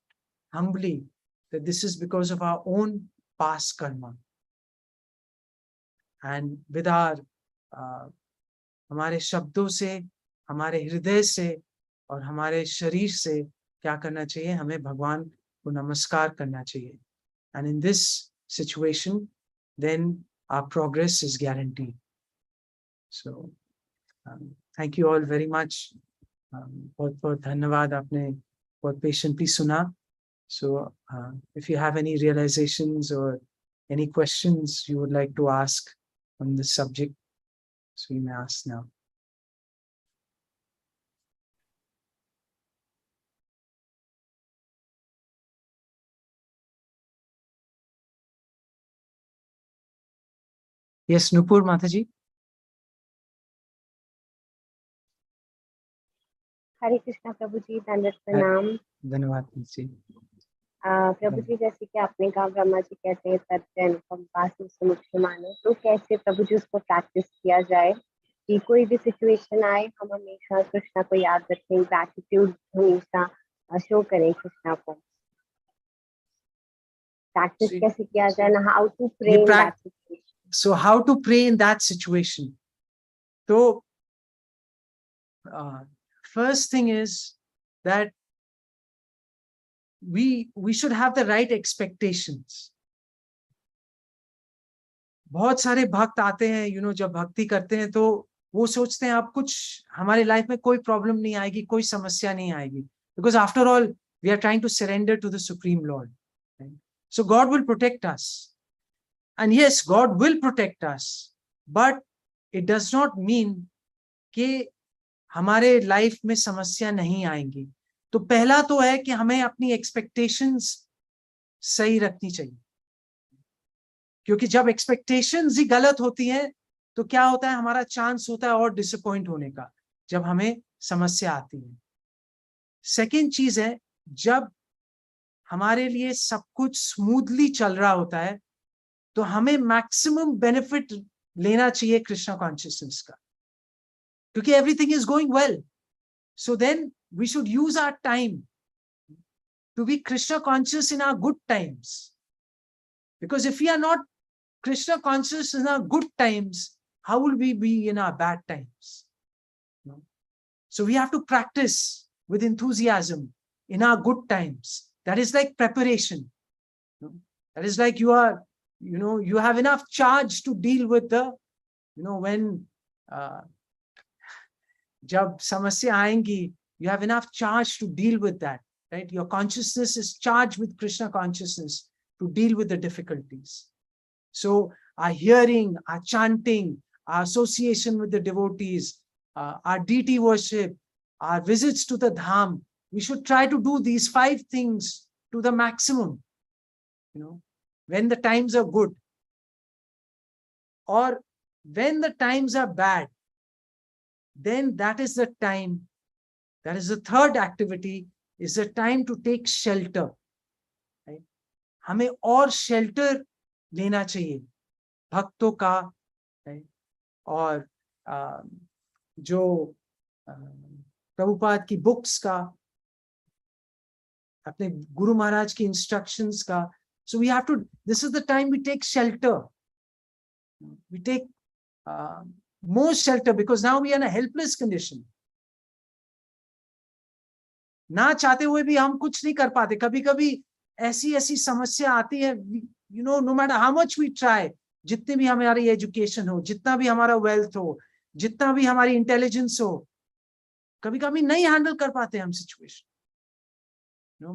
humbly that this is because of our own past karma. And with our हमारे शब्दों से, हमारे हृदय से और हमारे शरीर से क्या करना चाहिए, हमें भगवान को नमस्कार करना चाहिए. And in this situation, then our progress is guaranteed. So thank you all very much. बहुत बहुत धन्यवाद, आपने बहुत patiently सुना. So if you have any realizations or any questions you would like to ask on this subject, so you may ask now. Yes, Nupur Mataji. हरे कृष्णा प्रभु जी, दंडवत प्रणाम. धन्यवाद जी. प्रभु जी, जैसे कि आपने कहा ब्रह्मा जी कहते हैं सत्य अनुपम पास मुख्य मानो, तो कैसे प्रभु जी उसको प्रैक्टिस किया जाए कि कोई भी सिचुएशन आए हम हमेशा कृष्णा को याद रखें, ग्रैटिट्यूड हमेशा शो करें कृष्णा को. प्रैक्टिस कैसे किया जाए ना, how to pray in that situation. So how to pray in that situation? So first thing is that we should have the right expectations. बहुत सारे भक्त आते हैं, जब भक्ति करते हैं तो वो सोचते हैं अब कुछ हमारे लाइफ में कोई प्रॉब्लम नहीं आएगी, कोई समस्या नहीं आएगी, because after all we are trying to surrender to the Supreme Lord. Right? So God will protect us. And yes, God will protect us, but it does not mean कि हमारे लाइफ में समस्या नहीं आएंगी. तो पहला तो है कि हमें अपनी एक्सपेक्टेशंस सही रखनी चाहिए, क्योंकि जब एक्सपेक्टेशंस ही गलत होती हैं तो क्या होता है, हमारा चांस होता है और डिसअपॉइंट होने का जब हमें समस्या आती है. सेकेंड चीज है, जब हमारे लिए सब कुछ स्मूथली चल रहा होता है तो हमें मैक्सिमम बेनिफिट लेना चाहिए कृष्णा कॉन्शियसनेस का, क्योंकि everything is going well. So then we should use our time to be Krishna conscious in our good times, because if we are not Krishna conscious in our good times, how will we be in our bad times? So we have to practice with enthusiasm in our good times. That is like preparation. That is like you have enough charge to deal with the, when jab samasya आएंगी, you have enough charge to deal with that, right? Your consciousness is charged with Krishna consciousness. to deal with the difficulties. So our hearing, our chanting, our association with the devotees, our deity worship, our visits to the dham, we should try to do these 5 things to the maximum, when the times are good. Or when the times are bad, then that is the time, that is the third activity, is the time to take shelter. Right? हमें और shelter लेना चाहिए भक्तों का, right? और जो प्रभुपाद की books का, अपने गुरु महाराज की इंस्ट्रक्शंस का. So we have to, this is the time we take shelter. We take more shelter because now we are in a helpless condition. ना चाहते हुए भी हम कुछ नहीं कर पाते. कभी कभी ऐसी ऐसी समस्या आती है, no matter how much we try, जितनी भी हमारी एजुकेशन हो, जितना भी हमारा वेल्थ हो, जितना भी हमारी इंटेलिजेंस हो, कभी कभी नहीं हैंडल कर पाते हम situation.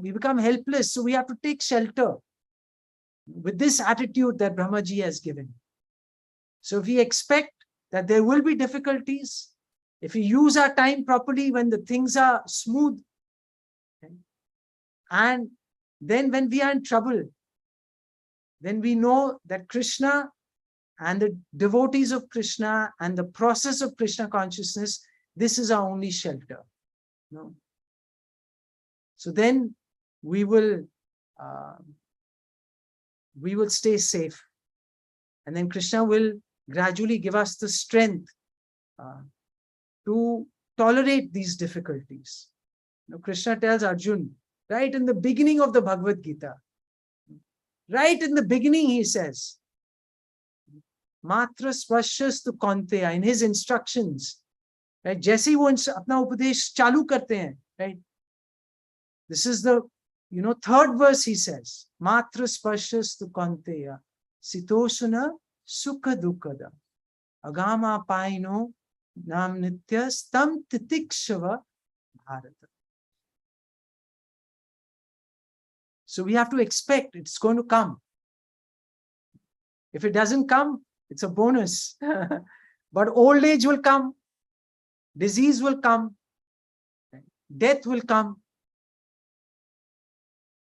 We become helpless, so we have to take shelter with this attitude that Brahmaji has given. So if we expect that there will be difficulties, if we use our time properly when the things are smooth, okay, and then when we are in trouble, then we know that Krishna and the devotees of Krishna and the process of Krishna consciousness, this is our only shelter. So then we will stay safe, and then Krishna will gradually give us the strength to tolerate these difficulties. Krishna tells Arjun right in the beginning of the Bhagavad Gita, right in the beginning he says, Matra Spashyastu Kaunteya, in his instructions, right? जैसे ही वो अपना उपदेश चालू करते हैं, right? This is the third verse he says, Matra Spashyastu Kaunteya, Sitoshuna Sukha Dukkada, Agama Paino Nam Nitya Stam Titikshava Bharata. So we have to expect it's going to come. If it doesn't come, it's a bonus. But old age will come, disease will come, death will come.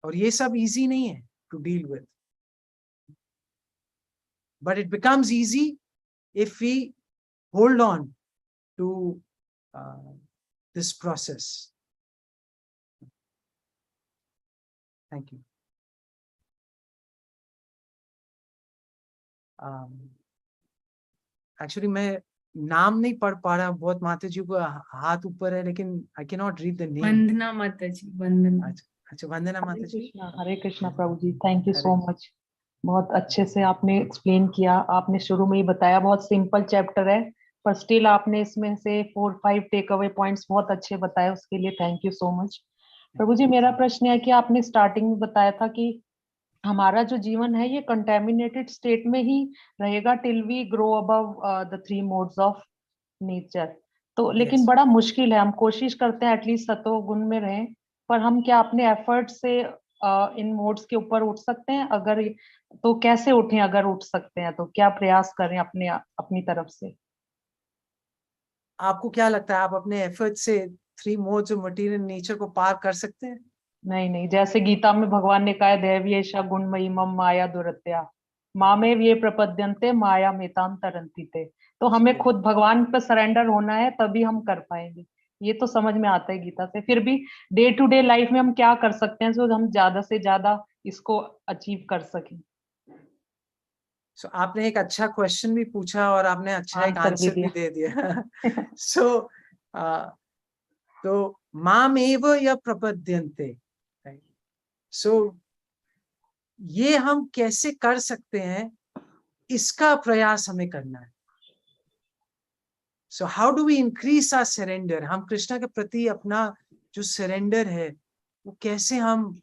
और ये सब easy नहीं है to deal with. But it becomes easy if we hold on to this process. Thank you. Actually, मैं नाम नहीं पढ़ पा रहा. बहुत माता जी को हाथ ऊपर है, लेकिन I cannot read the name. वंदना माता जी, वंदना. अच्छा, वंदना माता जी. हरे कृष्णा प्रभु जी, थैंक यू सो मच. बहुत अच्छे से आपने एक्सप्लेन किया. आपने शुरू में ही बताया, बहुत सिंपल चैप्टर है, पर स्टिल आपने इसमें से 4-5 टेक अवे पॉइंट्स बहुत अच्छे बताए. उसके लिए थैंक यू सो मच. प्रभु जी, मेरा प्रश्न है कि आपने स्टार्टिंग में बताया था कि हमारा जो जीवन है ये कंटेमिनेटेड स्टेट में ही रहेगा till we grow above the 3 modes of nature. तो लेकिन बड़ा मुश्किल है. हम कोशिश करते हैं एटलीस्ट सतो गुण में रहें, पर हम क्या अपने एफर्ट से इन मोड्स के ऊपर उठ सकते हैं? अगर तो कैसे उठें? अगर उठ सकते हैं तो क्या प्रयास करें अपनी तरफ से? आपको क्या लगता है, आप अपने एफर्ट से 3 मोड्स ऑफ मटेरियल नेचर को पार कर सकते हैं? नहीं, जैसे गीता में भगवान ने कहा, दैव्येषा गुणमयी मम माया दुरत्या मामे ये प्रपद्यन्ते माया मेताम तरन्ति ते. तो हमें खुद भगवान पे सरेंडर होना है, तभी हम कर पाएंगे. ये तो समझ में आता है गीता से. फिर भी डे टू डे लाइफ में हम क्या कर सकते हैं जो हम ज्यादा से ज्यादा इसको अचीव कर सकें? So, आपने एक अच्छा क्वेश्चन भी पूछा और आपने अच्छा एक आंसर भी दे दिया. So, तो मामेव या प्रपद्यन्ते. So, ये हम कैसे कर सकते हैं, इसका प्रयास हमें करना है. So how do we increase our surrender? हम कृष्णा के प्रति अपना जो सरेंडर है वो कैसे हम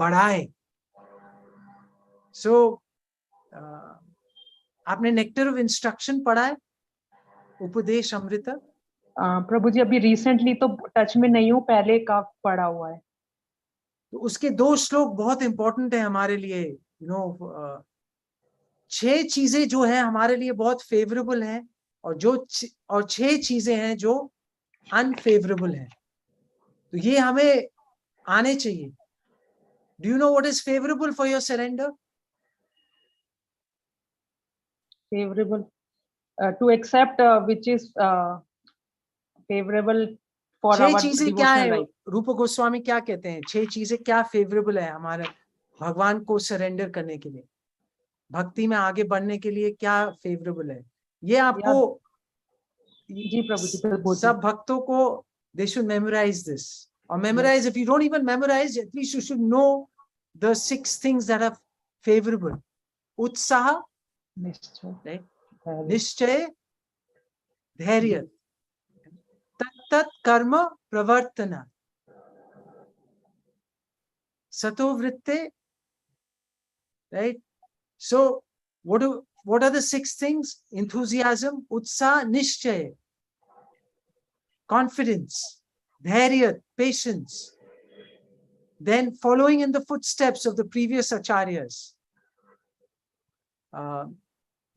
बढ़ाएं? So आपने नेक्टर ऑफ इंस्ट्रक्शन पढ़ा है, उपदेश अमृत? प्रभु जी, अभी रिसेंटली तो टच में नहीं हूँ, पहले का पढ़ा हुआ है. तो उसके 2 श्लोक बहुत इंपॉर्टेंट है हमारे लिए। यू नो 6 चीजें जो है हमारे लिए बहुत फेवरेबल है, और 6 चीजें हैं जो अनफेवरेबल है। तो ये हमें आने चाहिए। Do you know what is favourable for your surrender? Favorable to accept which is favorable for 6 our चीजें क्या devotional है? life. रूप गोस्वामी क्या कहते हैं? 6 चीजें क्या फेवरेबल है हमारे भगवान को सरेंडर करने के लिए, भक्ति में आगे बढ़ने के लिए क्या फेवरेबल है? ये आपको जी प्रभु जी, बिल्कुल सब भक्तों को they should memorize this, or memorize. If you don't even memorize, at least you should know the 6 things that are favorable. Utsaha, निश्चय, निश्चय, धैर्य, तत्त कर्म प्रवर्तना, sato vritte, right? So what are the 6 things? Enthusiasm, utsaha, nishchay, confidence, dhairya, patience. Then following in the footsteps of the previous acharyas,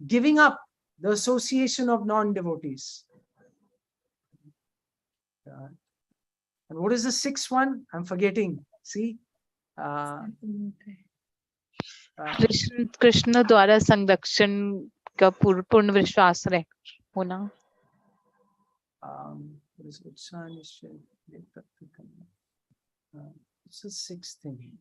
giving up the association of non-devotees. And what is the 6th one? I'm forgetting. See? Krishna द्वारा संरक्षण का पूर्ण विश्वास होना। What is utsaha, nishchay, it's the 6th thing.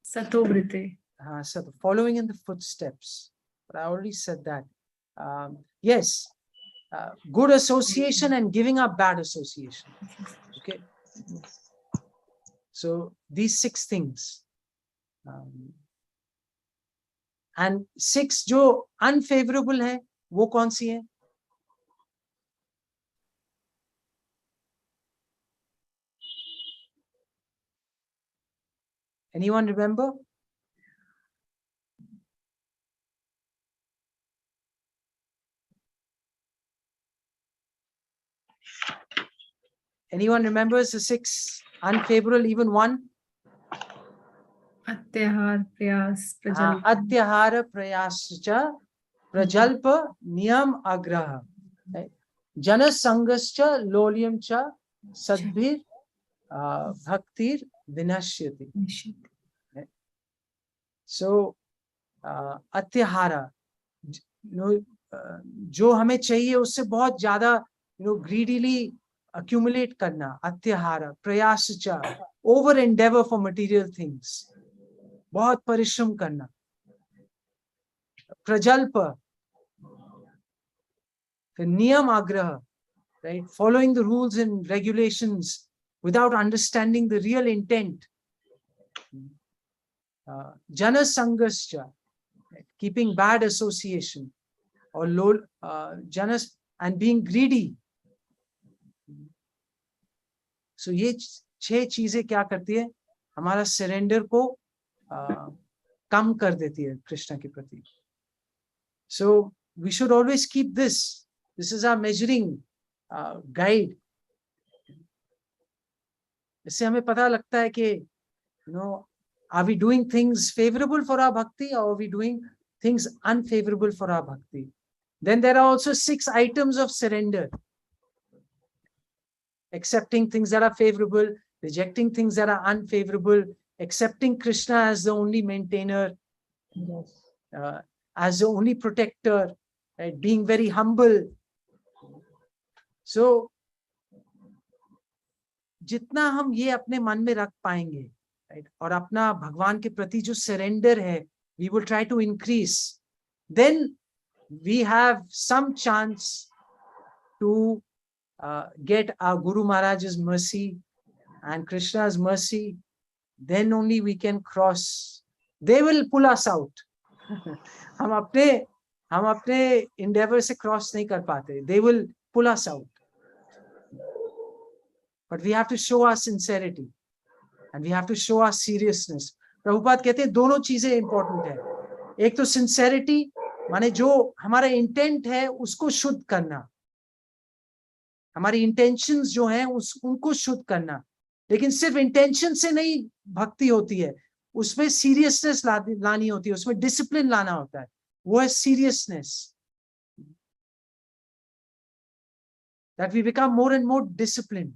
Satovritte. So following in the footsteps. But I already said that. Yes, good association and giving up bad association. Okay. So these 6 things. And 6 जो unfavorable है, वो कौन सी है? Anyone remember? Anyone remembers the 6 unfavorable, even one? Atyahar, prayas, prajalpa. Atyahara prayascha prajalpa niyam agraha. Jana sangascha lolyamcha sadbhir bhaktir vinashyati. So atyahara, जो हमें चाहिए उससे बहुत ज्यादा greedily accumulate करना, atyahara, prayascha, over endeavor for material things, बहुत परिश्रम करना. Prajalpa, the niyam agraha, right? Following the rules and regulations without understanding the real intent. Jana sangascha, keeping bad association, or janas, and being greedy. So ये 6 चीजें क्या करती है? हमारा surrender को कम कर देती है कृष्ण के प्रति. So we should always keep this. This is our measuring guide. इससे हमें पता लगता है कि are we doing things favorable for our bhakti, or are we doing things unfavorable for our bhakti? Then there are also 6 items of surrender. Accepting things that are favorable, rejecting things that are unfavorable, accepting Krishna as the only maintainer, as the only protector, right? Being very humble. So, जितना हम ये अपने मन में रख पाएंगे, right? और अपना भगवान के प्रति जो surrender है, we will try to increase. Then we have some chance to get our Guru Maharaj's mercy and Krishna's mercy. Then only we can cross. They will pull us out. हम अपने endeavor से cross नहीं कर पाते. They will pull us out. But we have to show our sincerity and we have to show our seriousness. Prabhupada कहते हैं दोनों चीजें important है. एक तो sincerity, माने जो हमारा intent है उसको शुद्ध करना. हमारी इंटेंशंस जो हैं उनको शुद्ध करना। लेकिन सिर्फ इंटेंशन से नहीं भक्ति होती है, उसमें सीरियसनेस लानी होती है, उसमें डिसिप्लिन लाना होता है, वो है seriousness, that we become more and more disciplined.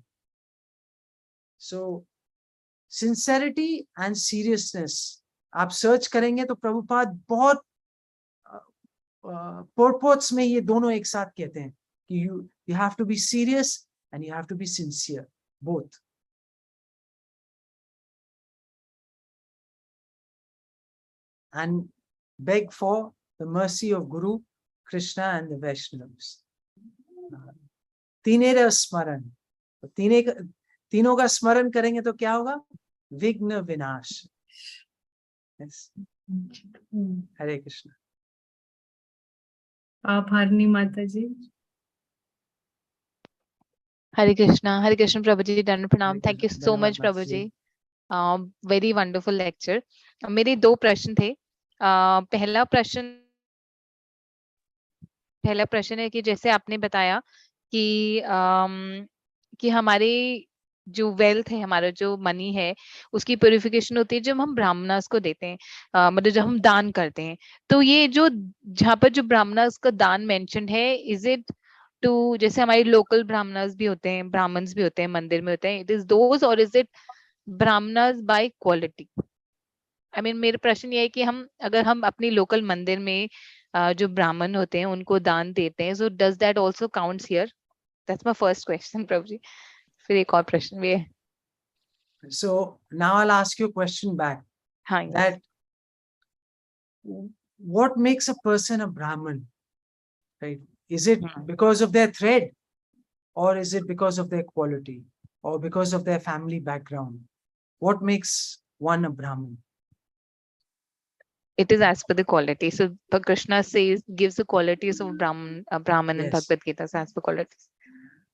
So sincerity and seriousness, आप सर्च करेंगे तो प्रभुपाद बहुत purports में ये दोनों एक साथ कहते हैं कि you have to be serious and you have to be sincere, both. And beg for the mercy of Guru, Krishna and the Vaishnavas. तीनेर स्मरण, तीनों का स्मरण करेंगे तो क्या होगा? विघ्न विनाश. Yes. हरे कृष्ण. आभारनी माता जी. Hare Krishna Prabhu ji, Dandavat Pranam. Thank you so much धन्यवाद Prabhu ji. Very wonderful lecture. मेरे दो प्रश्न थे. पहला प्रश्न है कि जैसे आपने बताया कि हमारे जो वेल्थ है, हमारा जो मनी है, उसकी प्यूरिफिकेशन होती है जब हम ब्राह्मणास को देते हैं, मतलब जब हम दान करते हैं. तो ये जो जहाँ पर जो ब्राह्मणास का दान मेंशन है, इज इट टू, जैसे हमारे लोकल ब्राह्मणास भी होते हैं, ब्राह्मण्स भी होते हैं, मंदिर में होते हैं, इट इज दोज और is it Brahmanas bye quality? I mean मेरा प्रश्न ये है कि अगर हम अपनी लोकल मंदिर में जो ब्राह्मण होते हैं उनको दान देते हैं, so does that also counts here? That's my first question Prabhu ji. फिर एक और प्रश्न भी है. So now I'll ask you a question back. हाँ. That what makes a person a Brahmin? Right? Is it because of their thread, or is it because of their quality, or because of their family background? What makes one a Brahmin? It is as per the quality. So Krishna says, gives the qualities of Brahman in Yes. Bhagavad Gita, so as per qualities.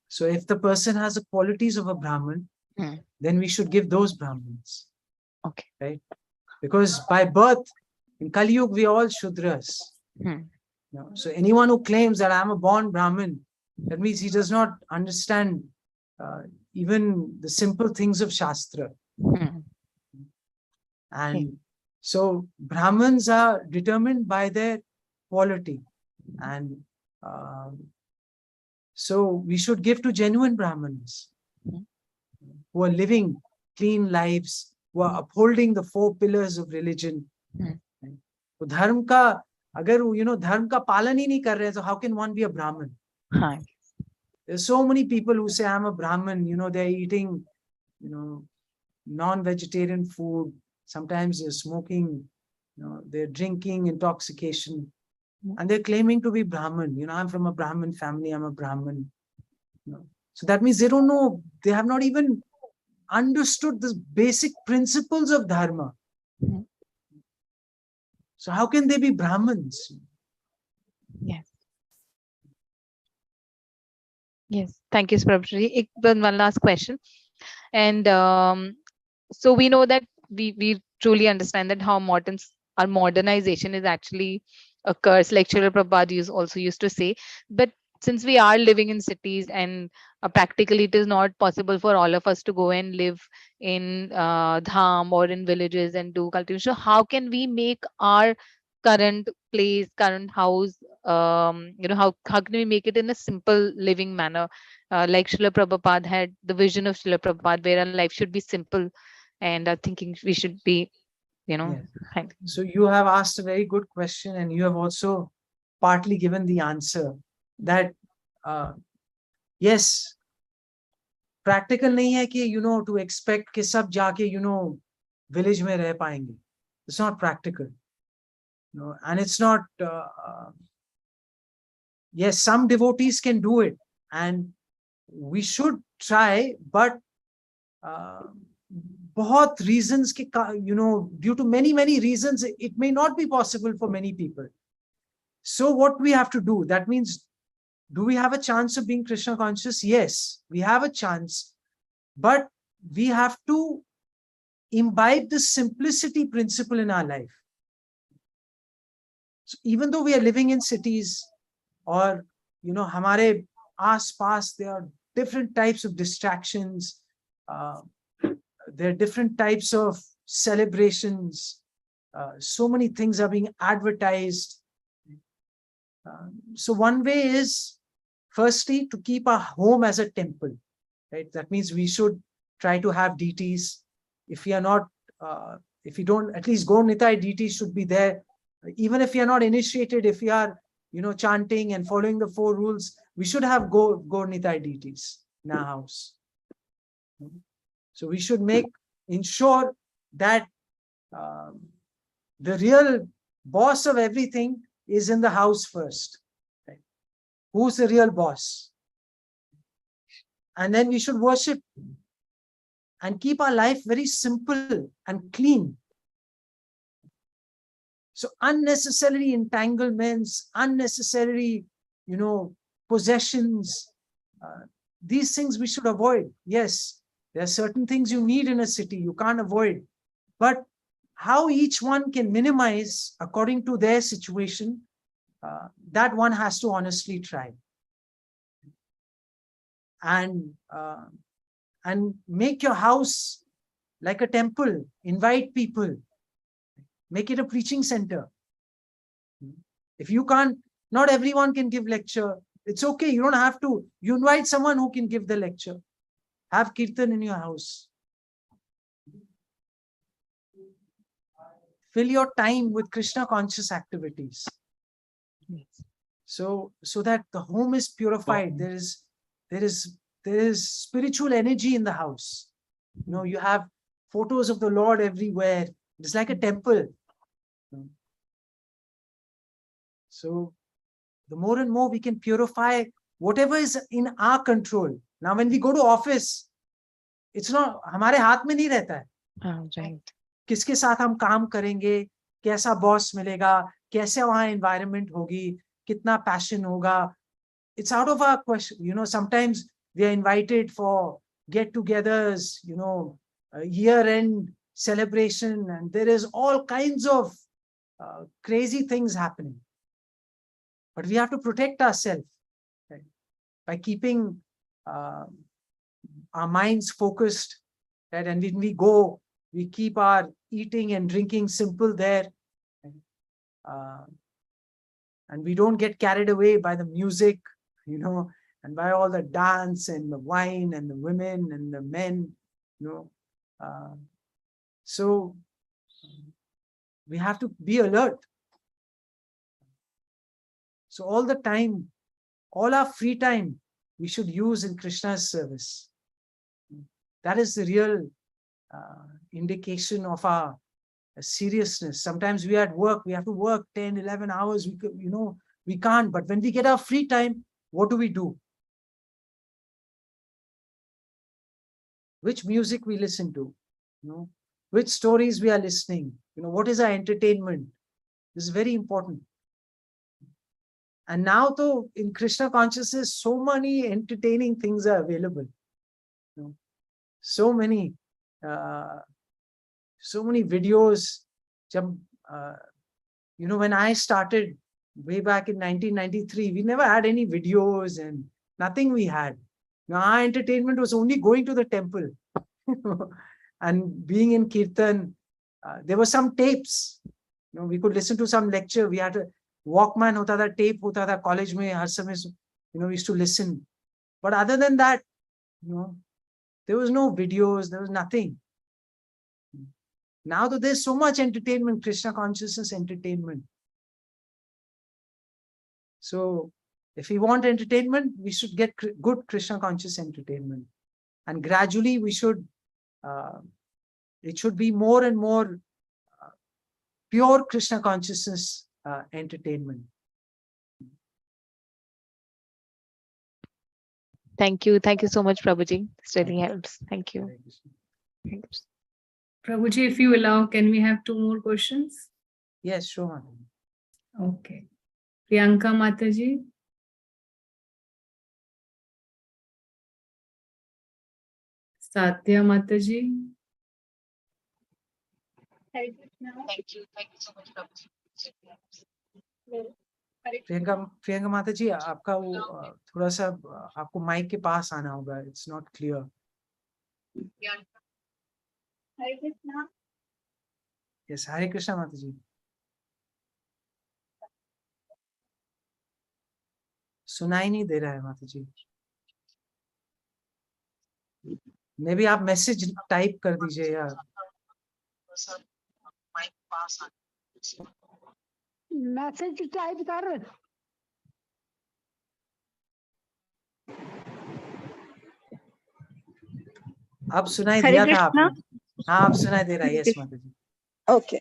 So if the person has the qualities of a Brahmin, then we should give those Brahmins. Okay. Right? Because by birth, in Kali Yuga, we are all Shudras. No? So anyone who claims that I'm a born Brahmin, that means he does not understand even the simple things of Shastra. And so Brahmins are determined by their quality. And so we should give to genuine Brahmins who are living clean lives, who are upholding the 4 pillars of religion. तो धर्म का अगर धर्म का पालन ही नहीं कर रहे हैं, so how can one be a Brahmin? There's so many people who say I'm a Brahmin, they're eating non-vegetarian food, sometimes they're smoking, they're drinking intoxication, and they're claiming to be Brahmin. I'm from a Brahmin family, I'm a Brahmin. So that means they don't know, they have not even understood the basic principles of dharma. So how can they be Brahmins? Yes. Thank you, Prabhuji. One last question. And so we know that we truly understand that how our modernization is actually a curse, like Srila Prabhupada also used to say. But since we are living in cities and practically it is not possible for all of us to go and live in dham or in villages and do cultivation, so how can we make our current place, current house, how can we make it in a simple living manner, like Srila Prabhupada had the vision of Srila Prabhupada, where our life should be simple, and thinking we should be, Yes. So you have asked a very good question, and you have also partly given the answer that yes, practical nahi hai ki to expect कि सब जाके village में रह पाएंगे. It's not practical. And it's not yes, some devotees can do it, and we should try, but बहुत reasons के due to many reasons it may not be possible for many people. So what we have to do, that means, do we have a chance of being Krishna conscious? Yes, we have a chance, but we have to imbibe the simplicity principle in our life. So even though we are living in cities, or हमारे आस पास there are different types of distractions. There are different types of celebrations. So many things are being advertised. So one way is, firstly, to keep our home as a temple, right? That means we should try to have deities. If we are not, if we don't, at least Gaur Nitai deities should be there. Even if we are not initiated, if we are, chanting and following the 4 rules, we should have Gaur Nitai deities in our house. So we should ensure that the real boss of everything is in the house first. Right? Who's the real boss? And then we should worship and keep our life very simple and clean. So unnecessary entanglements, unnecessary, possessions, these things we should avoid. Yes, there are certain things you need in a city, you can't avoid. But how each one can minimize according to their situation, that one has to honestly try. And make your house like a temple. Invite people. Make it a preaching center. If you can't, not everyone can give lecture. It's okay. You don't have to. You invite someone who can give the lecture. Have kirtan in your house. Fill your time with Krishna conscious activities. So that the home is purified. There is spiritual energy in the house. You have photos of the Lord everywhere. It's like a temple. So the more and more we can purify whatever is in our control. Now, when we go to office, it's not, हमारे हाथ में नहीं रहता है. Right. किसके साथ हम काम करेंगे, कैसा बॉस मिलेगा, कैसे वहाँ environment होगी, कितना passion होगा. It's out of our question. Sometimes we are invited for get-togethers, year-end celebration, and there is all kinds of crazy things happening. But we have to protect ourselves, right, by keeping our minds focused, right? And when we go, we keep our eating and drinking simple there. And we don't get carried away by the music, and by all the dance and the wine and the women and the men, so we have to be alert. So all the time, all our free time, we should use in Krishna's service. That is the real indication of our seriousness. Sometimes we are at work, we have to work 10, 11 hours, we can't. But when we get our free time, what do? Which music we listen to, which stories we are listening, what is our entertainment? This is very important. And now, though, in Krishna consciousness, so many entertaining things are available. So many videos. When I started way back in 1993, we never had any videos and nothing we had. Now, our entertainment was only going to the temple and being in Kirtan. There were some tapes. We could listen to some lecture. We had a Walkman hota tha, tape hota tha, college mein har samay, we used to listen. But other than that, there was no videos, there was nothing. Now that there's so much entertainment, Krishna consciousness entertainment. So if we want entertainment, we should get good Krishna conscious entertainment. And gradually we should, it should be more and more pure Krishna consciousness entertainment. Thank you so much, Prabhuji. This really helps. Thank you. Thanks. Prabhuji, if you allow, can we have 2 more questions? Yes, sure. Okay. Priyanka Mataji. Satya Mataji. Thank you so much, Prabhuji. Priyanka माता जी, आपका वो थोड़ा सा आपको mic के पास आना होगा, it's not clear. Hare Krishna. Yes, Hare Krishna माता जी। सुनाई नहीं दे रहा है माता जी। मे बी आप मैसेज टाइप कर दीजिए या मैसेज टाइप कर। अब सुनाई हरे दिया था कृष्णा। आपने? हाँ, अब सुनाई दे रहा है। यस माता जी। ओके।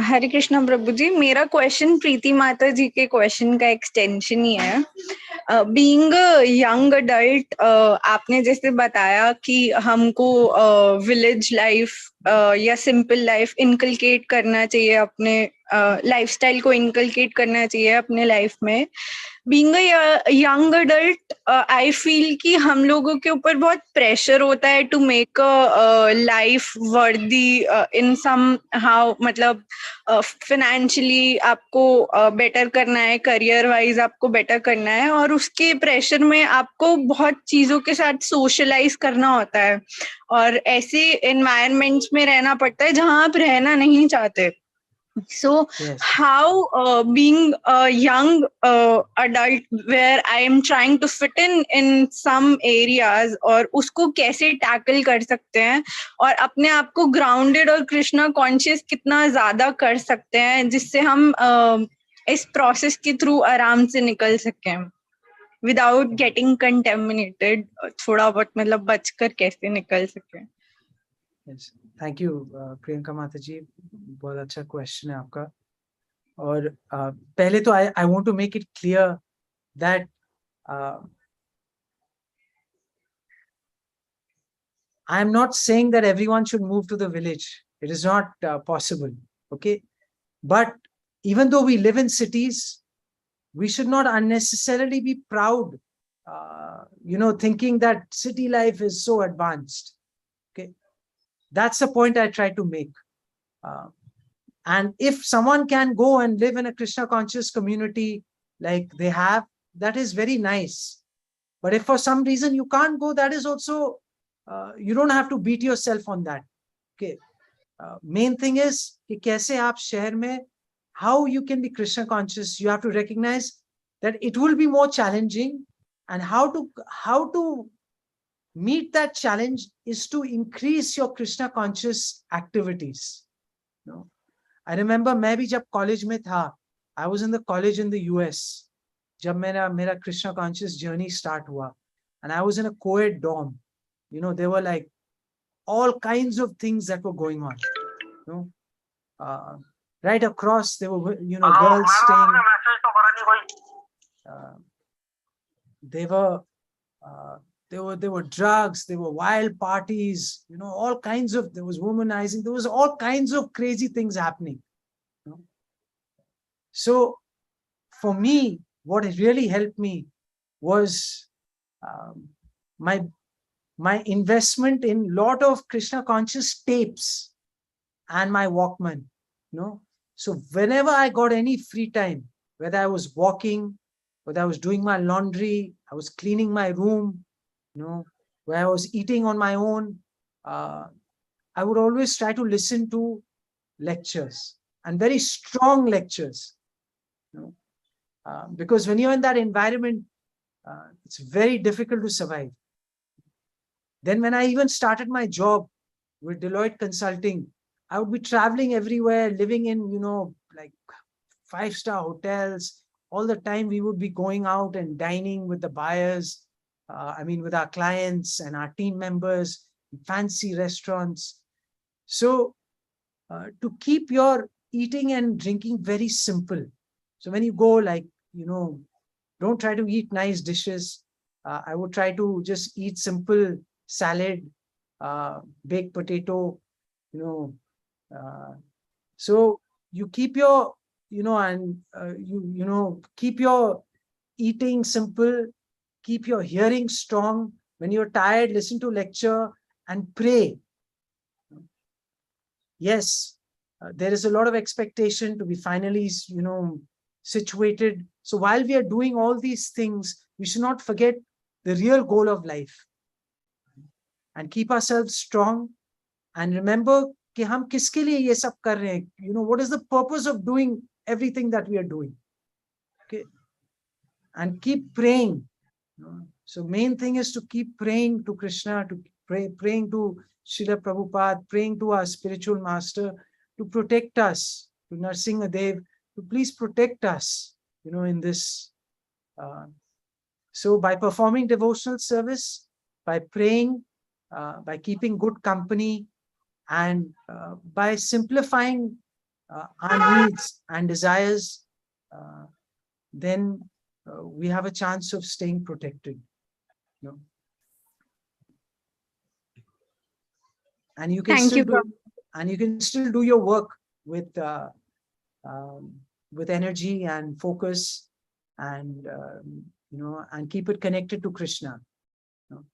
हरे कृष्णा प्रभु जी, मेरा क्वेश्चन प्रीति माता जी के क्वेश्चन का एक्सटेंशन ही है। बीइंग यंग अडल्ट, आपने जैसे बताया कि हमको विलेज लाइफ या सिंपल लाइफ इनकलकेट करना चाहिए, अपने लाइफस्टाइल को इनकलकेट करना चाहिए अपने लाइफ में। Being a young adult, I feel कि हम लोगों के ऊपर बहुत प्रेशर होता है टू मेक अ लाइफ वर्दी इन सम हाउ, मतलब फाइनेंशियली आपको बेटर करना है, करियर वाइज आपको बेटर करना है, और उसके प्रेशर में आपको बहुत चीजों के साथ सोशलाइज करना होता है, और ऐसे एनवायरमेंट्स में रहना पड़ता है जहां आप रहना नहीं चाहते। So Yes. how being a young adult where I am trying to fit in some areas, और उसको कैसे टैकल कर सकते हैं, और अपने आप को ग्राउंडेड और कृष्णा कॉन्शियस कितना ज्यादा कर सकते हैं, जिससे हम इस प्रोसेस के थ्रू आराम से निकल सकें विदाउट गेटिंग कंटेमिनेटेड, थोड़ा बहुत मतलब बचकर कैसे निकल सकें। Yes. थैंक यू प्रियंका माता जी, बहुत अच्छा क्वेश्चन है आपका। और पहले तो I want to make it clear that I am not saying that everyone should move to the village. It is not possible. Okay, but even though we live in cities, we should not unnecessarily be proud, thinking that city life is so advanced. Okay, that's the point I try to make. And if someone can go and live in a Krishna conscious community like they have, that is very nice. But if for some reason you can't go, that is also, you don't have to beat yourself on that. Okay. Main thing is कि कैसे आप शहर में, how you can be Krishna conscious, you have to recognize that it will be more challenging, and how to meet that challenge is to increase your Krishna conscious activities. I remember मैं भी जब college में था, I was in the college in the US, जब मेरा Krishna conscious journey start हुआ, and I was in a co-ed dorm. There were like all kinds of things that were going on. Right across there were girls staying. There were drugs, there were wild parties, all kinds of, there was womanizing, there was all kinds of crazy things happening. So for me, what really helped me was my investment in lot of Krishna conscious tapes and my Walkman. So whenever I got any free time, whether I was walking, whether I was doing my laundry, I was cleaning my room, where I was eating on my own, I would always try to listen to lectures, and very strong lectures. Because when you're in that environment, it's very difficult to survive. Then when I even started my job with Deloitte Consulting, I would be traveling everywhere, living in, like 5-star hotels. All the time we would be going out and dining with the buyers, with our clients and our team members, fancy restaurants. So to keep your eating and drinking very simple. So when you go, like, don't try to eat nice dishes. I would try to just eat simple salad, baked potato, so you keep your, keep your eating simple, keep your hearing strong. When you're tired, listen to lecture and pray. Yes, there is a lot of expectation to be finally, situated. So while we are doing all these things, we should not forget the real goal of life and keep ourselves strong and remember कि हम किसके लिए ये सब कर रहे हैं, you know, what is the purpose of doing everything that we are doing. Okay, and keep praying. So main thing is to keep praying to Krishna, to praying to Srila Prabhupada, praying to our spiritual master to protect us, to Nrsimhadev, to please protect us, you know, in this. So by performing devotional service, by praying, by keeping good company, and by simplifying our needs and desires, then we have a chance of staying protected. You know? And you can still do your work with energy and focus, and you know, and keep it connected to Krishna. You know?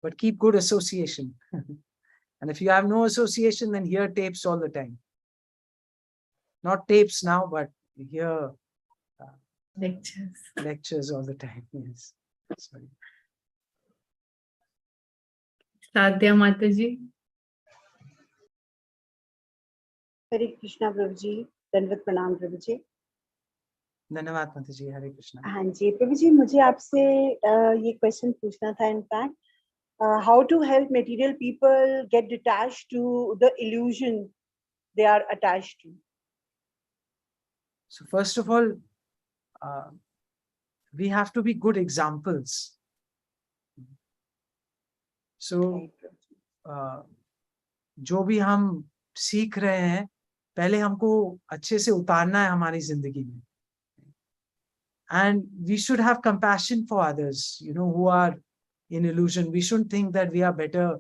But keep good association. And if you have no association, then hear tapes all the time. Not tapes now, but hear lectures all the time. Yes. Sorry. Sadhya Mataji. हरे कृष्णा प्रभु जी, दंडवत प्रणाम प्रभु जी. धन्यवाद माता जी. हरे कृष्णा. हाँ जी प्रभु जी, मुझे आपसे ये question पूछना था. In fact how to help material people get detached to the illusion they are attached to. So first of all, we have to be good examples. So जो भी हम सीख रहे हैं, पहले हमको अच्छे से उतारना है हमारी जिंदगी में. And we should have compassion for others, you know, who are in illusion. We shouldn't think that we are better.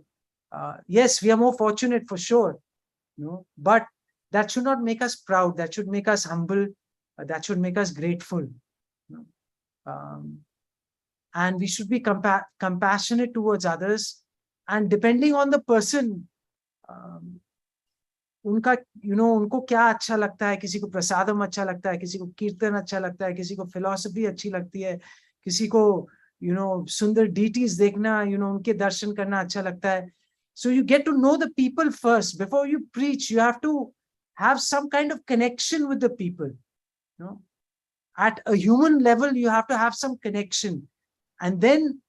Yes, we are more fortunate for sure, you know, but that should not make us proud. That should make us humble. That should make us grateful. You know? And we should be compassionate towards others. And depending on the person, उनका, you know, उनको क्या अच्छा लगता है. किसी को प्रसादम अच्छा लगता है, किसी को कीर्तन अच्छा लगता है, किसी को फिलॉसफी अच्छी लगती है, किसी को, you know, सुंदर deities देखना, you know, उनके दर्शन करना अच्छा लगता है. So you get to know the people first. Before you preach, you have to have some kind of connection with the people. You know, at a human level, you have to have some connection. And then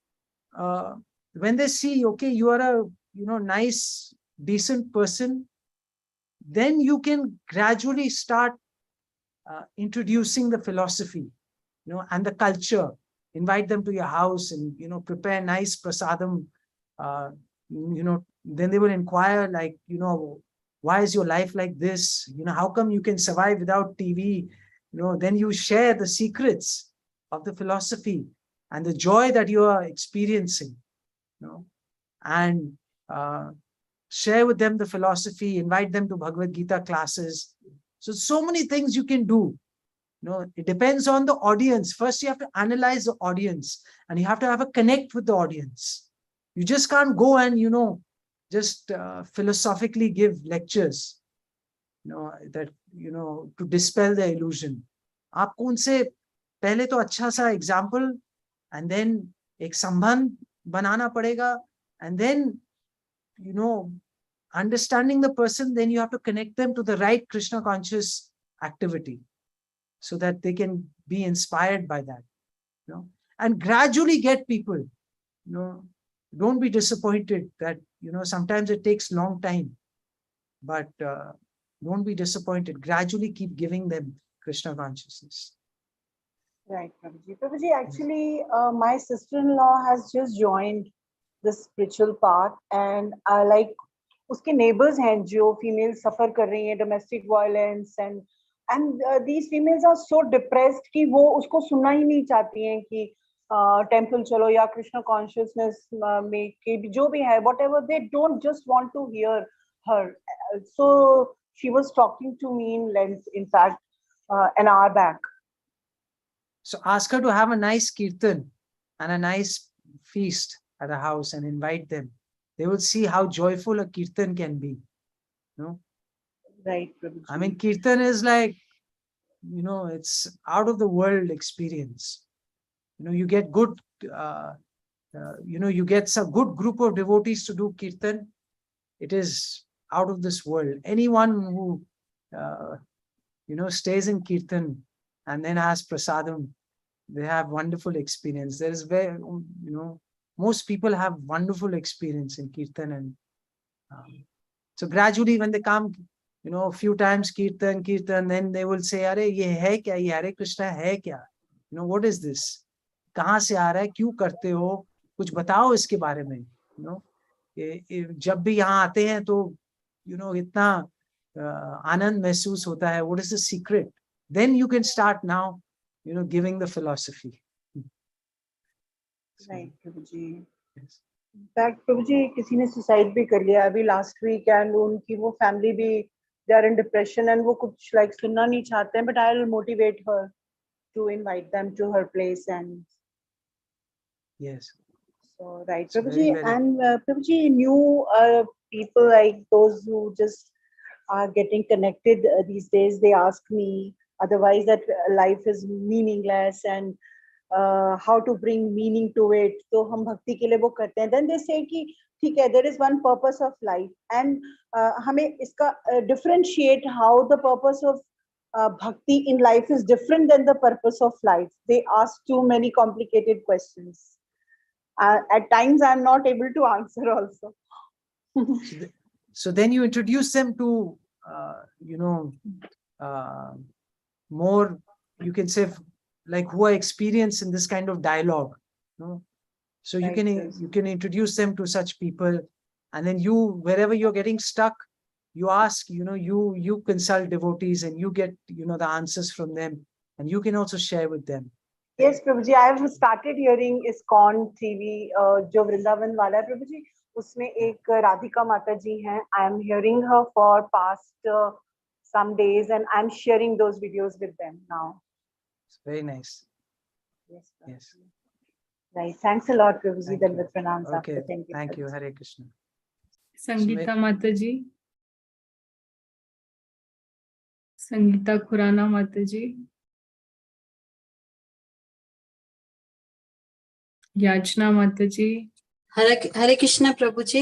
when they see, okay, you are a, you know, nice, decent person, then you can gradually start introducing the philosophy, you know, and the culture. Invite them to your house and, you know, prepare nice prasadam. You know, then they will inquire, like, you know, why is your life like this? You know, how come you can survive without TV? You know, then you share the secrets of the philosophy and the joy that you are experiencing, you know, and share with them the philosophy, invite them to Bhagavad Gita classes. So many things you can do. You know, it depends on the audience. First, you have to analyze the audience and you have to have a connect with the audience. You just can't go and, you know, just philosophically give lectures, you know, that, you know, to dispel the illusion. आपको उनसे पहले तो अच्छा सा example and then एक संबंध बनाना पड़ेगा, and then, you know, understanding the person, then you have to connect them to the right Krishna conscious activity so that they can be inspired by that, you know, and gradually get people, you know. Don't be disappointed that, you know, sometimes it takes long time, but don't be disappointed. Gradually keep giving them Krishna consciousness. Right, Prabhuji. Prabhuji, actually, my sister-in-law has just joined the spiritual path, and like, उसके neighbors हैं जो females suffer कर रही हैं domestic violence, and these females are so depressed कि वो उसको सुनना ही नहीं चाहती हैं कि temple चलो या Krishna consciousness में कि जो भी है, whatever, they don't just want to hear her. So she was talking to me in length, in fact, an hour back. So ask her to have a nice kirtan and a nice feast at a house and invite them. They will see how joyful a kirtan can be. You know? Right, Prabhuji. I mean, kirtan is like, you know, it's out of the world experience. You know, you get good, you know, you get some good group of devotees to do kirtan. It is out of this world. Anyone who, you know, stays in kirtan and then has prasadam, they have wonderful experience. There is very, you know, most people have wonderful experience in kirtan, and so gradually when they come, you know, a few times kirtan, then they will say, "Are ye hai kya? Ye Hare Krishna hai kya? You know, what is this? कहाँ से आ रहा है? क्यों करते हो? कुछ बताओ इसके बारे में." You know, जब भी यहाँ आते हैं तो, you know, इतना आनंद महसूस होता है. What is the secret? Then you can start now, you know, giving the philosophy. Right, Prabhuji. Yes. In fact Prabhu ji किसी ने सुसाइड भी कर लिया अभी लास्ट वीक, एंड उनकी वो फैमिली भी they are in depression, and वो कुछ लाइक सुनना नहीं चाहते हैं, but I will motivate her to invite them to her place. And Yes. so right, It's Prabhuji, very, very, and Prabhuji, new people like those who just are getting connected these days, they ask me otherwise that life is meaningless, and how to bring meaning to it. तो हम भक्ति के लिए वो करते हैं. Then they say कि ठीक है, there is one purpose of life, and हमें इसका differentiate how the purpose of bhakti in life is different than the purpose of life. They ask too many complicated questions. At times I'm not able to answer also. so then you introduce them to, you know, more, you can say, like who are experienced in this kind of dialogue, you know? So you can introduce them to such people, and then you, wherever you're getting stuck, you ask, you know, you consult devotees, and you get, you know, the answers from them, and you can also share with them. Yes, Prabhuji, I have started hearing ISKCON TV, जो वृंदावन वाला है प्रभुजी, उसमें एक राधिका माता जी हैं. I am hearing her for past some days, and I'm sharing those videos with them now. It's very nice. Yes. Yes. Right. Thanks a lot, Prabhuji. Thank Dandavat you. pranams. Okay. Thank you. Thank you. Hare Krishna. Sangeeta माता जी, संगीता खुराना माता जी, याचना माता जी. हरे कृष्णा प्रभु जी.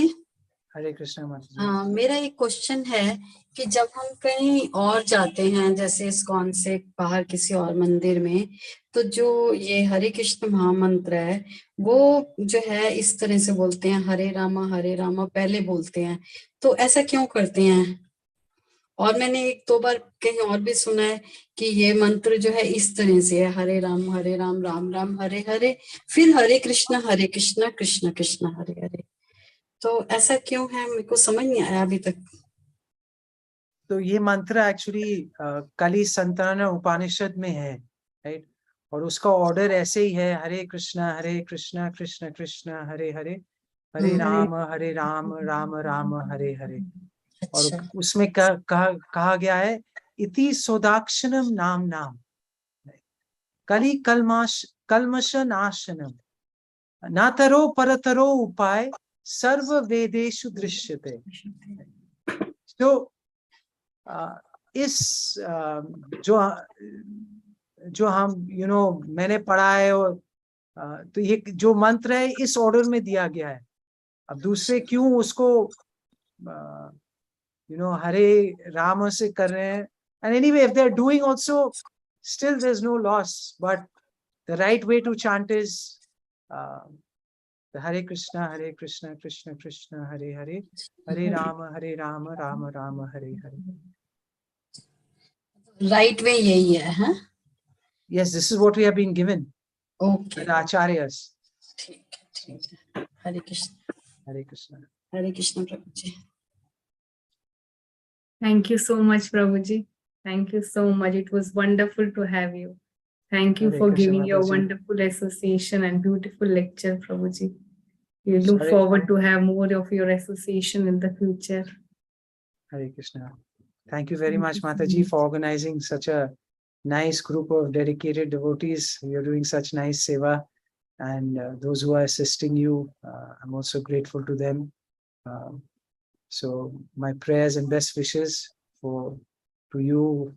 हरे कृष्णा माता जी. हाँ, मेरा एक question है कि जब हम कहीं और जाते हैं, जैसे इस्कॉन से बाहर किसी और मंदिर में, तो जो ये हरे कृष्ण महामंत्र है, वो जो है इस तरह से बोलते हैं, हरे रामा पहले बोलते हैं. तो ऐसा क्यों करते हैं? और मैंने एक दो बार कहीं और भी सुना है कि ये मंत्र जो है इस तरह से है, हरे राम राम राम हरे हरे, फिर हरे कृष्ण कृष्ण कृष्ण हरे हरे. तो ऐसा क्यों है, मेरे को समझ नहीं आया अभी तक. तो ये मंत्र एक्चुअली कली संतान उपनिषद में है, राइट? और उसका ऑर्डर ऐसे ही है, हरे कृष्णा कृष्ण कृष्ण हरे हरे, हरे राम राम राम हरे हरे. और उसमें कहा गया है, इति सोदाक्षरम नाम नाम कली कल्मश नाशनम नातरो परतरो उपाय सर्व वेदेषु दृश्यते. तो इस जो हम, you know, मैंने पढ़ा है, और तो ये जो मंत्र है इस ऑर्डर में दिया गया है. अब दूसरे क्यों उसको you know, हरे राम से कर रहे हैं? And anyway, if they're doing also, still there's no loss, but the right way to chant is the Hare Krishna Krishna Krishna Hare Hare, Hare Rama Rama Rama Hare Hare. Right way यही है, हाँ? Yes, this is what we have been given. Okay. The acharyas. ठीक है. हरे Krishna. Hare Krishna. Hare Krishna Prabhu ji. Thank you so much, Prabhuji. Thank you so much. It was wonderful to have you. Thank you Hare for Krishna, giving your Mataji. wonderful association and beautiful lecture, Prabhuji. We look Hare- forward to have more of your association in the future. Hare Krishna. Thank you very Thank much, you so Mataji, much. for organizing such a nice group of dedicated devotees. You're doing such nice seva, and those who are assisting you, I'm also grateful to them. So my prayers and best wishes to you,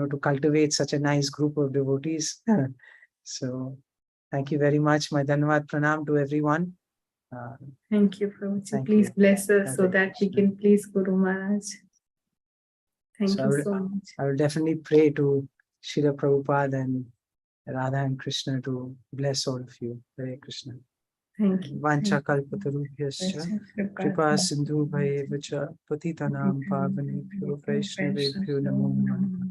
to cultivate such a nice group of devotees. So thank you very much. My Dhanavad Pranam to everyone. Thank you, Prabhuji. Thank Please you. bless us so Hare that we Krishna. can please Guru Maharaj. Thank So you so much. I will definitely pray to Srila Prabhupada and Radha and Krishna to bless all of you. Hare Krishna. Thank you. Vancha kalpatarubhyascha kripa sindhu bhayevacha patitanam pavanebhyo vaishnavebhyo namo namah.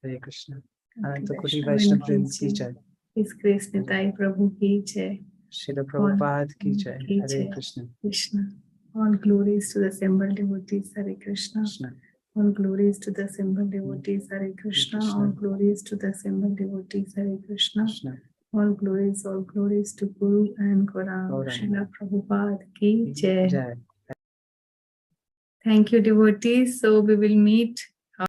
Hare Krishna. Ananta Koti Vaishnav Vrind ki jai. His Grace Nitai Prabhu ki jai. Srila Prabhupada ki jai. Hare Krishna. Krishna. All glories to the assembled devotees. Hare Krishna. Krishna. All glories to the assembled devotees. Hare Krishna. All glories to the assembled devotees. Hare Krishna. Krishna. All glories to Guru and Gaurang. Srila Prabhupada ki jai. Jai. Thank you, devotees. So we will meet